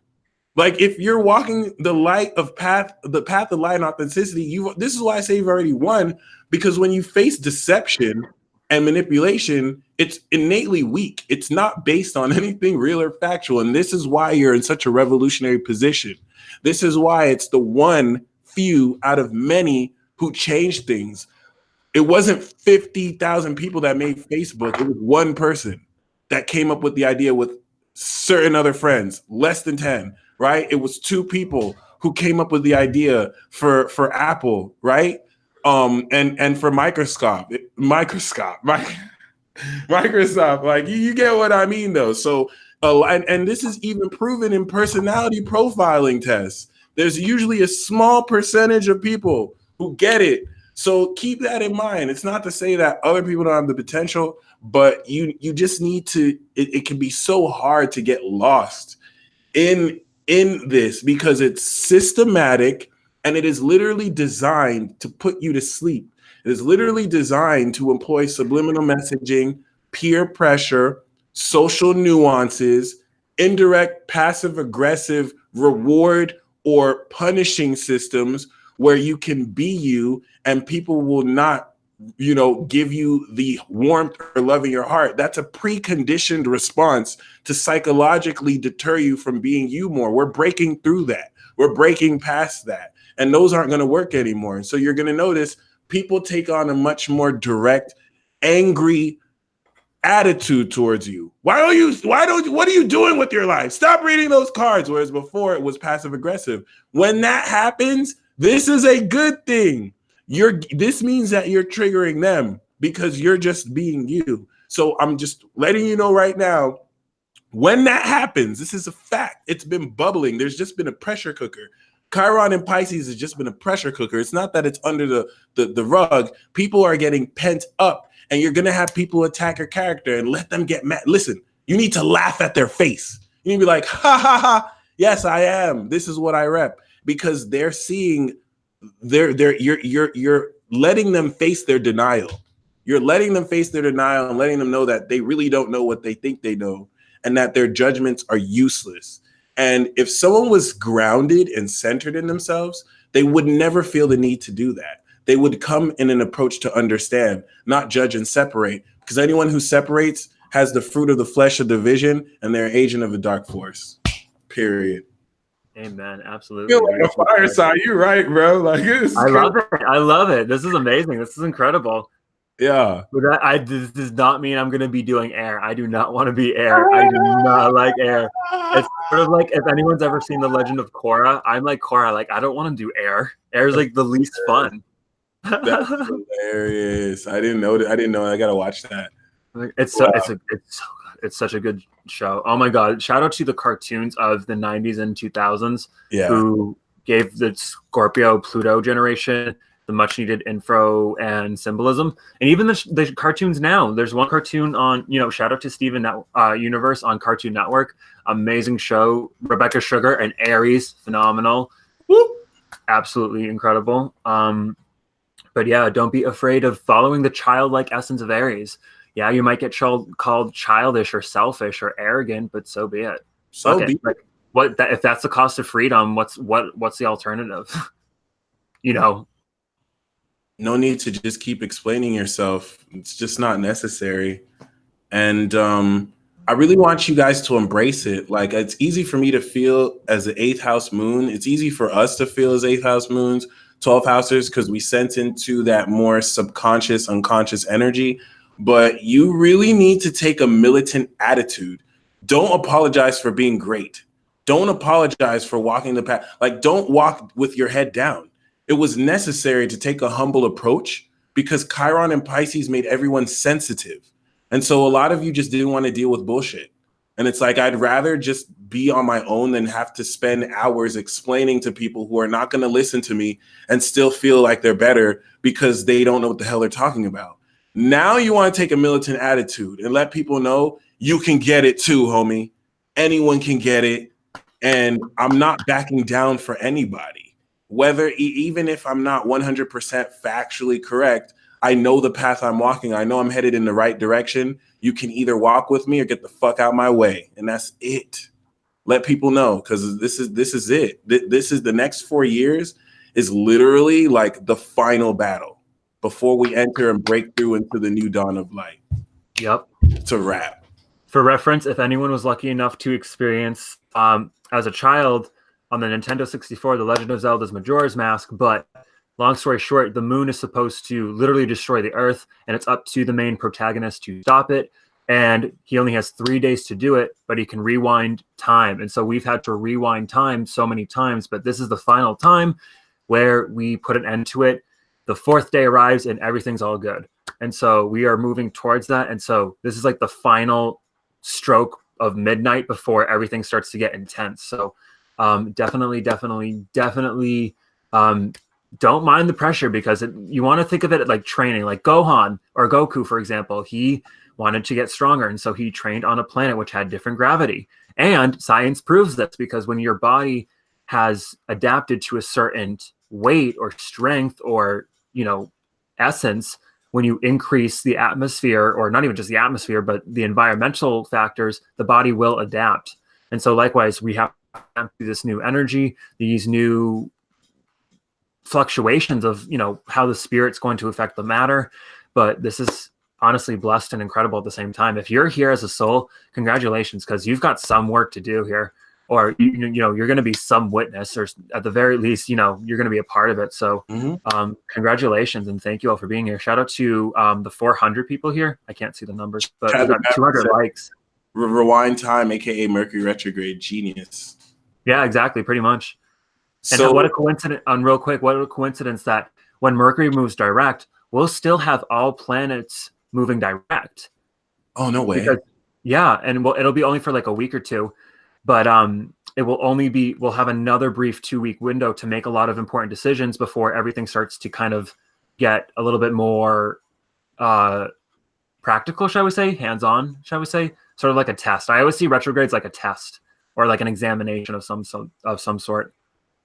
Speaker 1: Like if you're walking the path of light and authenticity, this is why I say you've already won, because when you face deception and manipulation, it's innately weak. It's not based on anything real or factual. And this is why you're in such a revolutionary position. This is why it's the one few out of many who changed things. It wasn't 50,000 people that made Facebook. It was one person that came up with the idea with certain other friends, less than 10, right? It was two people who came up with the idea for Apple, right? And for Microsoft, like you get what I mean though. So, and this is even proven in personality profiling tests. There's usually a small percentage of people who get it. So keep that in mind. It's not to say that other people don't have the potential, but you just need to, it can be so hard to get lost in this because it's systematic and it is literally designed to put you to sleep. It is literally designed to employ subliminal messaging, peer pressure, social nuances, indirect passive aggressive reward or punishing systems where you can be you and people will not give you the warmth or love in your heart. That's a preconditioned response to psychologically deter you from being you more. We're breaking through that. We're breaking past that. And those aren't going to work anymore. And so you're going to notice people take on a much more direct, angry attitude towards you. What are you doing with your life? Stop reading those cards. Whereas before it was passive aggressive. When that happens, this is a good thing. This means that you're triggering them because you're just being you. So I'm just letting you know right now, when that happens, this is a fact. It's been bubbling. There's just been a pressure cooker. Chiron in Pisces has just been a pressure cooker. It's not that it's under the rug. People are getting pent up, and you're going to have people attack your character and let them get mad. Listen, you need to laugh at their face. You need to be like, ha, ha, ha. Yes, I am. This is what I rep. Because they're seeing you're letting them face their denial. You're letting them face their denial and letting them know that they really don't know what they think they know and that their judgments are useless. And if someone was grounded and centered in themselves, they would never feel the need to do that. They would come in an approach to understand, not judge and separate, because anyone who separates has the fruit of the flesh of division and they're an agent of the dark force. Period.
Speaker 2: Amen. Absolutely.
Speaker 1: You're like a fire sign. You're right, bro. Like
Speaker 2: I love it. I love it. This is amazing. This is incredible.
Speaker 1: Yeah.
Speaker 2: But this does not mean I'm going to be doing air. I do not want to be air. I do not like air. It's sort of like if anyone's ever seen The Legend of Korra, I'm like Korra. Like, I don't want to do air. Air is like the least fun.
Speaker 1: That's hilarious. I didn't know that. I didn't know. I got to watch that.
Speaker 2: It's so good. It's such a good show. Oh my God. Shout out to the cartoons of the 90s and 2000s who gave the Scorpio Pluto generation the much needed info and symbolism. And even the cartoons now, there's one cartoon on, shout out to Steven Universe on Cartoon Network. Amazing show. Rebecca Sugar and Aries, phenomenal. Woo! Absolutely incredible. But yeah, don't be afraid of following the childlike essence of Aries. Yeah, you might get called childish or selfish or arrogant, but so be it.
Speaker 1: So be it.
Speaker 2: Like, if that's the cost of freedom, what's the alternative?
Speaker 1: No need to just keep explaining yourself. It's just not necessary. And I really want you guys to embrace it. Like, it's easy for me to feel as the 8th house moon. It's easy for us to feel as 8th house moons, 12 housers, because we sense into that more subconscious, unconscious energy. But you really need to take a militant attitude. Don't apologize for being great. Don't apologize for walking the path. Like, don't walk with your head down. It was necessary to take a humble approach because Chiron and Pisces made everyone sensitive. And so a lot of you just didn't want to deal with bullshit. And it's like, I'd rather just be on my own than have to spend hours explaining to people who are not going to listen to me and still feel like they're better because they don't know what the hell they're talking about. Now you want to take a militant attitude and let people know you can get it too, homie. Anyone can get it. And I'm not backing down for anybody. Even if I'm not 100% factually correct, I know the path I'm walking. I know I'm headed in the right direction. You can either walk with me or get the fuck out my way. And that's it. Let people know, because this is it. This is the next 4 years is literally like the final battle before we enter and break through into the new dawn of light.
Speaker 2: Yep.
Speaker 1: It's a wrap.
Speaker 2: For reference, if anyone was lucky enough to experience as a child on the Nintendo 64, The Legend of Zelda's Majora's Mask, but long story short, the moon is supposed to literally destroy the Earth, and it's up to the main protagonist to stop it. And he only has 3 days to do it, but he can rewind time. And so we've had to rewind time so many times, but this is the final time where we put an end to it. The 4th day arrives and everything's all good. And so we are moving towards that. And so this is like the final stroke of midnight before everything starts to get intense. So definitely don't mind the pressure, because you want to think of it like training, like Gohan or Goku, for example. He wanted to get stronger, and so he trained on a planet which had different gravity. And science proves this, because when your body has adapted to a certain weight or strength or essence, when you increase the atmosphere, or not even just the atmosphere, but the environmental factors, the body will adapt. And so likewise, we have this new energy, these new fluctuations of, you know, how the spirit's going to affect the matter. But this is honestly blessed and incredible at the same time. If you're here as a soul, congratulations, because you've got some work to do here, or you know, you're going to be some witness, or at the very least, you know, you're going to be a part of it. So congratulations, and thank you all for being here. Shout out to the 400 people here. I can't see the numbers, but we got 200 likes.
Speaker 1: Rewind time, aka Mercury retrograde, genius.
Speaker 2: Yeah, exactly, pretty much. So, and what a coincidence, real quick, what a coincidence that when Mercury moves direct, we'll still have all planets moving direct.
Speaker 1: Oh, no way.
Speaker 2: Because, yeah, and it'll be only for like a week or two, but it will only be, we'll have another brief 2-week window to make a lot of important decisions before everything starts to kind of get a little bit more practical, shall we say, hands-on, shall we say, sort of like a test. I always see retrogrades like a test or like an examination of some sort.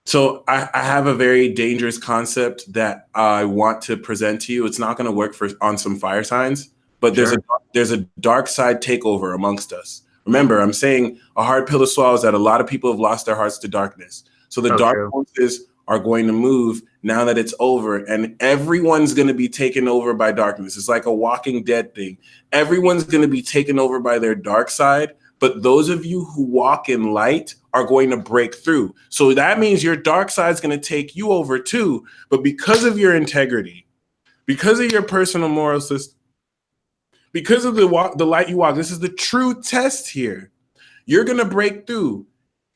Speaker 1: So I have a very dangerous concept that I want to present to you. It's not going to work on some fire signs, but there's a dark side takeover amongst us. Remember, I'm saying a hard pill to swallow is that a lot of people have lost their hearts to darkness. So the dark forces are going to move now that it's over, and everyone's going to be taken over by darkness. It's like a Walking Dead thing. Everyone's going to be taken over by their dark side, but those of you who walk in light are going to break through. So that means your dark side is going to take you over too, but because of your integrity, because of your personal moral system, because of the light you walk, this is the true test here. You're going to break through.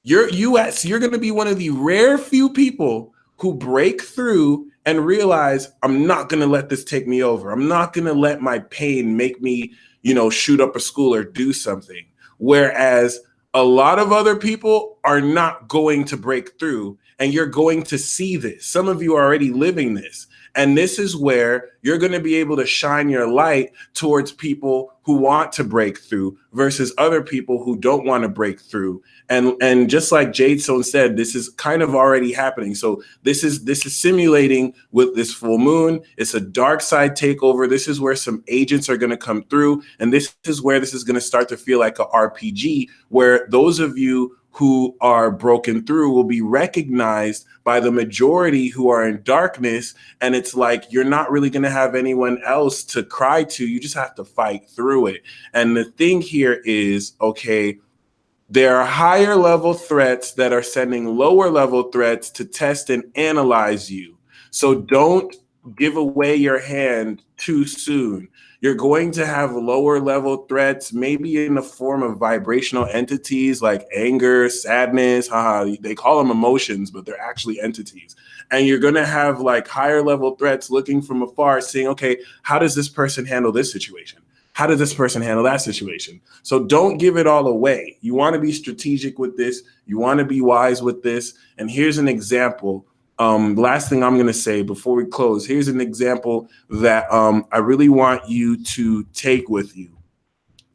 Speaker 1: You're going to be one of the rare few people who break through and realize, I'm not going to let this take me over. I'm not going to let my pain make me, you know, shoot up a school or do something. Whereas a lot of other people are not going to break through, and you're going to see this. Some of you are already living this. And this is where you're going to be able to shine your light towards people who want to break through versus other people who don't want to break through. And just like Jadestone said, this is kind of already happening. So this is simulating with this full moon. It's a dark side takeover. This is where some agents are going to come through. And this is where this is going to start to feel like a RPG, where those of you who are broken through will be recognized by the majority who are in darkness. And it's like, you're not really going to have anyone else to cry to. You just have to fight through it. And the thing here is, okay, there are higher level threats that are sending lower level threats to test and analyze you. So don't give away your hand too soon. You're going to have lower level threats, maybe in the form of vibrational entities like anger, sadness. They call them emotions, but they're actually entities. And you're going to have like higher level threats looking from afar, saying, okay, how does this person handle this situation? How does this person handle that situation? So don't give it all away. You want to be strategic with this. You want to be wise with this. And here's an example. Last thing I'm going to say before we close, here's an example that I really want you to take with you.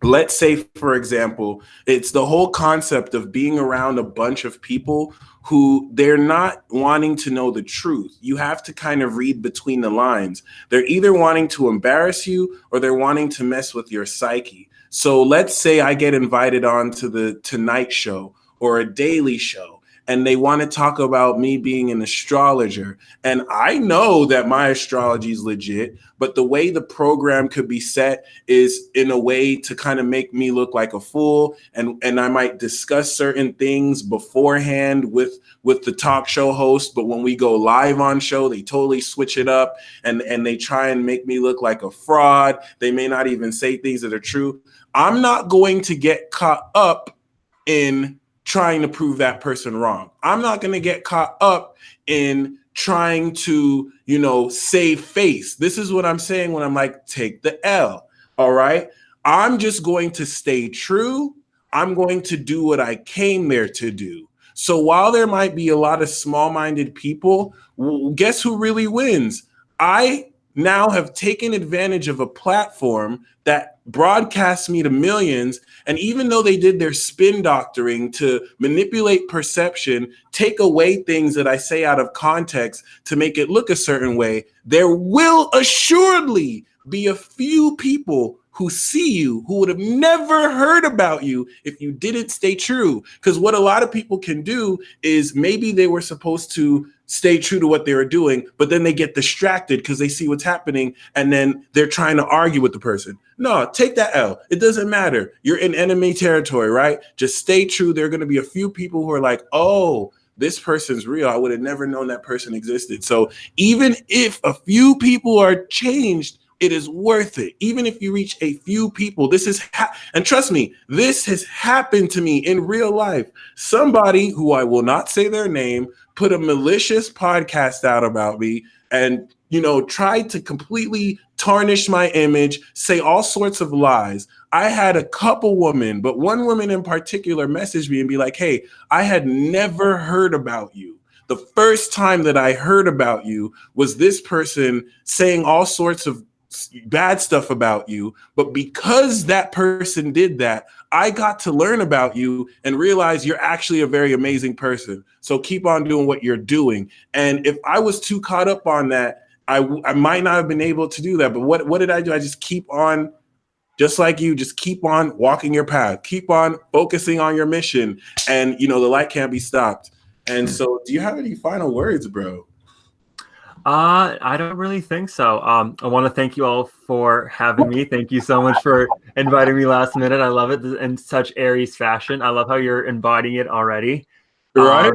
Speaker 1: Let's say, for example, it's the whole concept of being around a bunch of people who they're not wanting to know the truth. You have to kind of read between the lines. They're either wanting to embarrass you or they're wanting to mess with your psyche. So let's say I get invited on to the Tonight Show or a Daily Show, and they want to talk about me being an astrologer. And I know that my astrology is legit, but the way the program could be set is in a way to kind of make me look like a fool. And I might discuss certain things beforehand with the talk show host, but when we go live on show, they totally switch it up and they try and make me look like a fraud. They may not even say things that are true. I'm not going to get caught up in trying to prove that person wrong. I'm not going to get caught up in trying to, save face. This is what I'm saying when I'm like, take the L. All right. I'm just going to stay true. I'm going to do what I came there to do. So while there might be a lot of small-minded people, guess who really wins? I now have taken advantage of a platform that broadcasts me to millions. And even though they did their spin doctoring to manipulate perception, take away things that I say out of context to make it look a certain way, there will assuredly be a few people who see you, who would have never heard about you if you didn't stay true. Because what a lot of people can do is maybe they were supposed to stay true to what they were doing, but then they get distracted because they see what's happening and then they're trying to argue with the person. No, take that L. It doesn't matter. You're in enemy territory, right? Just stay true. There are going to be a few people who are like, oh, this person's real. I would have never known that person existed. So even if a few people are changed, it is worth it. Even if you reach a few people, this is, and trust me, this has happened to me in real life. Somebody who I will not say their name put a malicious podcast out about me and, tried to completely tarnish my image, say all sorts of lies. I had a couple women, but one woman in particular messaged me and be like, hey, I had never heard about you. The first time that I heard about you was this person saying all sorts of bad stuff about you. But because that person did that, I got to learn about you and realize you're actually a very amazing person. So keep on doing what you're doing. And if I was too caught up on that, I might not have been able to do that. But what did I do? I just keep on, just like you, just keep on walking your path, keep on focusing on your mission. And, the light can't be stopped. And so do you have any final words, bro?
Speaker 2: I don't really think so. I want to thank you all for having me. Thank you so much for inviting me last minute. I love it in such Aries fashion. I love how you're embodying it already.
Speaker 1: Right?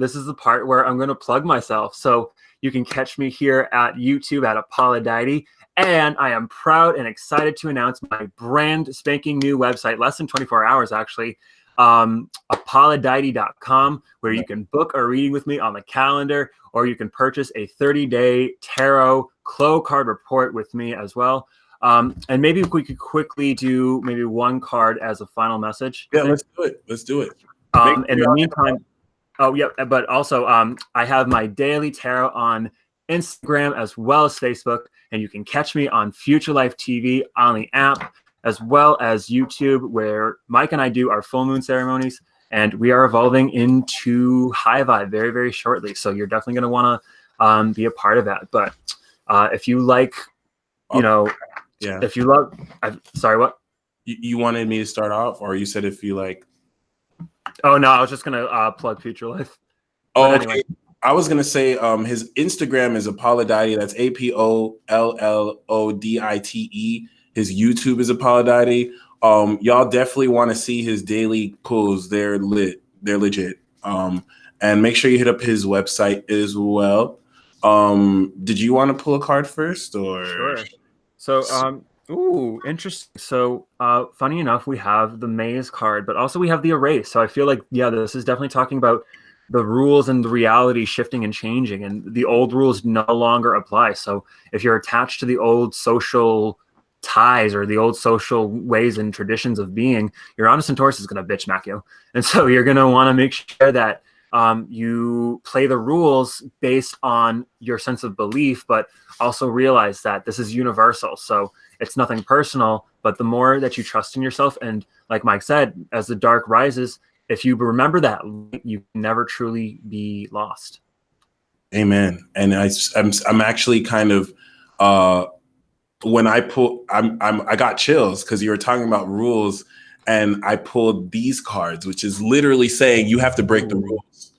Speaker 2: This is the part where I'm going to plug myself. So you can catch me here at YouTube at Apollodite. And I am proud and excited to announce my brand spanking new website, less than 24 hours actually, apollodite.com, where you can book a reading with me on the calendar, or you can purchase a 30-day tarot Clo card report with me as well. And maybe we could quickly do maybe one card as a final message.
Speaker 1: Yeah, let's do it. Let's do it.
Speaker 2: In the meantime, but also I have my daily tarot on Instagram as well as Facebook, and you can catch me on Future Life TV on the app, as well as YouTube, where Mike and I do our full moon ceremonies, and we are evolving into High Vibe very, very shortly. So you're definitely going to want to be a part of that. But if you like, if you love, sorry, what?
Speaker 1: You wanted me to start off, or you said if you like?
Speaker 2: Oh no, I was just going to plug Future Life.
Speaker 1: Oh, okay. Anyway. I was gonna say his Instagram is Apollodite. That's APOLLODITE. His YouTube is Apollodite. Y'all definitely want to see his daily pulls. They're lit. They're legit. And make sure you hit up his website as well. Did you want to pull a card first, or?
Speaker 2: Sure. So, ooh, interesting. So, funny enough, we have the Maze card, but also we have the Erase. So I feel like, yeah, this is definitely talking about the rules and the reality shifting and changing, and the old rules no longer apply. So if you're attached to the old social ties or the old social ways and traditions of being, your Honest Taurus is going to bitch smack you. And so you're going to want to make sure that you play the rules based on your sense of belief, but also realize that this is universal. So it's nothing personal, but the more that you trust in yourself, and like Mike said, as the dark rises, if you remember that, you can never truly be lost.
Speaker 1: Amen. And I'm actually kind of when I got chills because you were talking about rules, and I pulled these cards, which is literally saying you have to break the rules.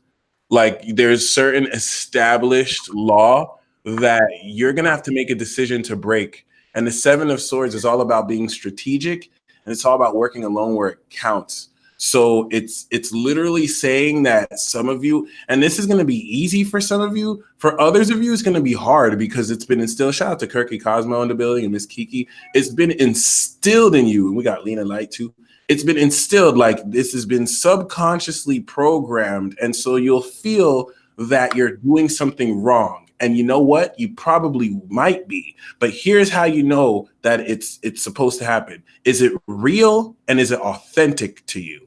Speaker 1: Like there's certain established law that you're gonna have to make a decision to break. And the Seven of Swords is all about being strategic, and it's all about working alone where it counts. So it's literally saying that some of you, and this is going to be easy for some of you, for others of you, it's going to be hard because it's been instilled. Shout out to Kirky Cosmo in the building and Miss Kiki. It's been instilled in you. And we got Lena Light too. It's been instilled, like this has been subconsciously programmed. And so you'll feel that you're doing something wrong. And you know what? You probably might be. But here's how you know that it's supposed to happen. Is it real and is it authentic to you?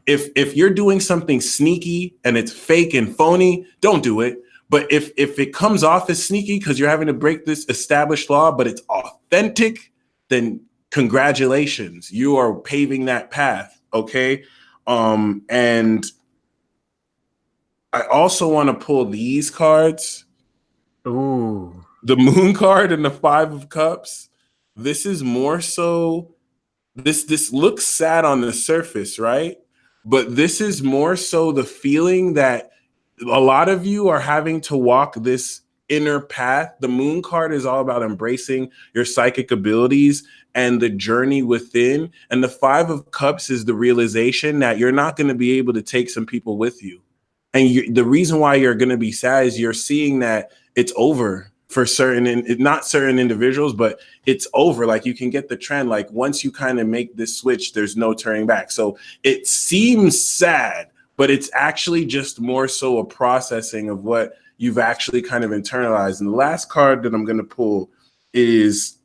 Speaker 1: If you're doing something sneaky and it's fake and phony, don't do it. But if it comes off as sneaky because you're having to break this established law, but it's authentic, then congratulations, you are paving that path. Okay. And I also want to pull these cards.
Speaker 2: Ooh.
Speaker 1: The Moon card and the Five of Cups. this is more so, this looks sad on the surface, right? But this is more so the feeling that a lot of you are having to walk this inner path. The moon card is all about embracing your psychic abilities and the journey within. And the 5 of Cups is the realization that you're not going to be able to take some people with you. And the reason why you're going to be sad is you're seeing that it's over for certain, not certain individuals, but it's over. Like, you can get the trend. Like, once you kind of make this switch, there's no turning back. So it seems sad, but it's actually just more so a processing of what you've actually kind of internalized. And the last card that I'm going to pull is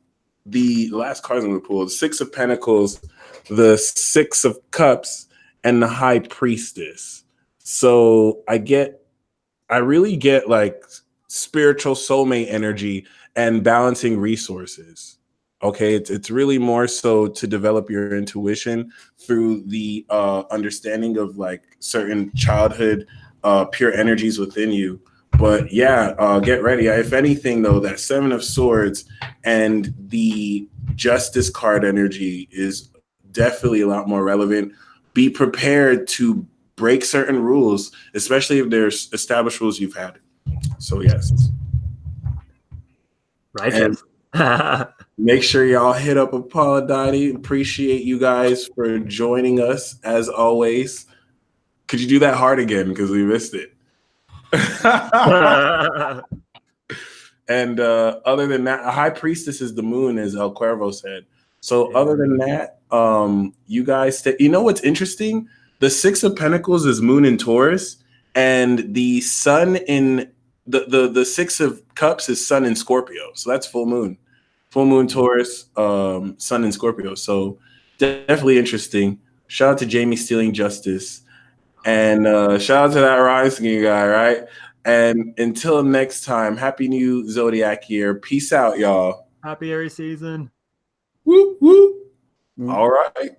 Speaker 1: the 6 of Pentacles, the 6 of Cups, and the High Priestess. So I really get like spiritual soulmate energy and balancing resources. Okay, it's really more so to develop your intuition through the understanding of like certain childhood pure energies within you. But yeah, get ready. If anything, though, that 7 of Swords and the Justice card energy is definitely a lot more relevant. Be prepared to break certain rules, especially if there's established rules you've had. So yes.
Speaker 2: Righteous.
Speaker 1: Make sure y'all hit up Apollo. Appreciate you guys for joining us as always. Could you do that hard again? Because we missed it. And other than that, a High Priestess is the moon, as El Cuervo said. So other than that, you guys, you know what's interesting? The 6 of Pentacles is moon in Taurus, and the sun in the 6 of Cups is sun in Scorpio. So that's full moon Taurus, sun in Scorpio. So definitely interesting. Shout out to Jamie stealing justice, and shout out to that RhymeSkeem guy, right? And until next time, happy new Zodiac year. Peace out, y'all.
Speaker 2: Happy Aries season.
Speaker 1: Woo, woo. All right.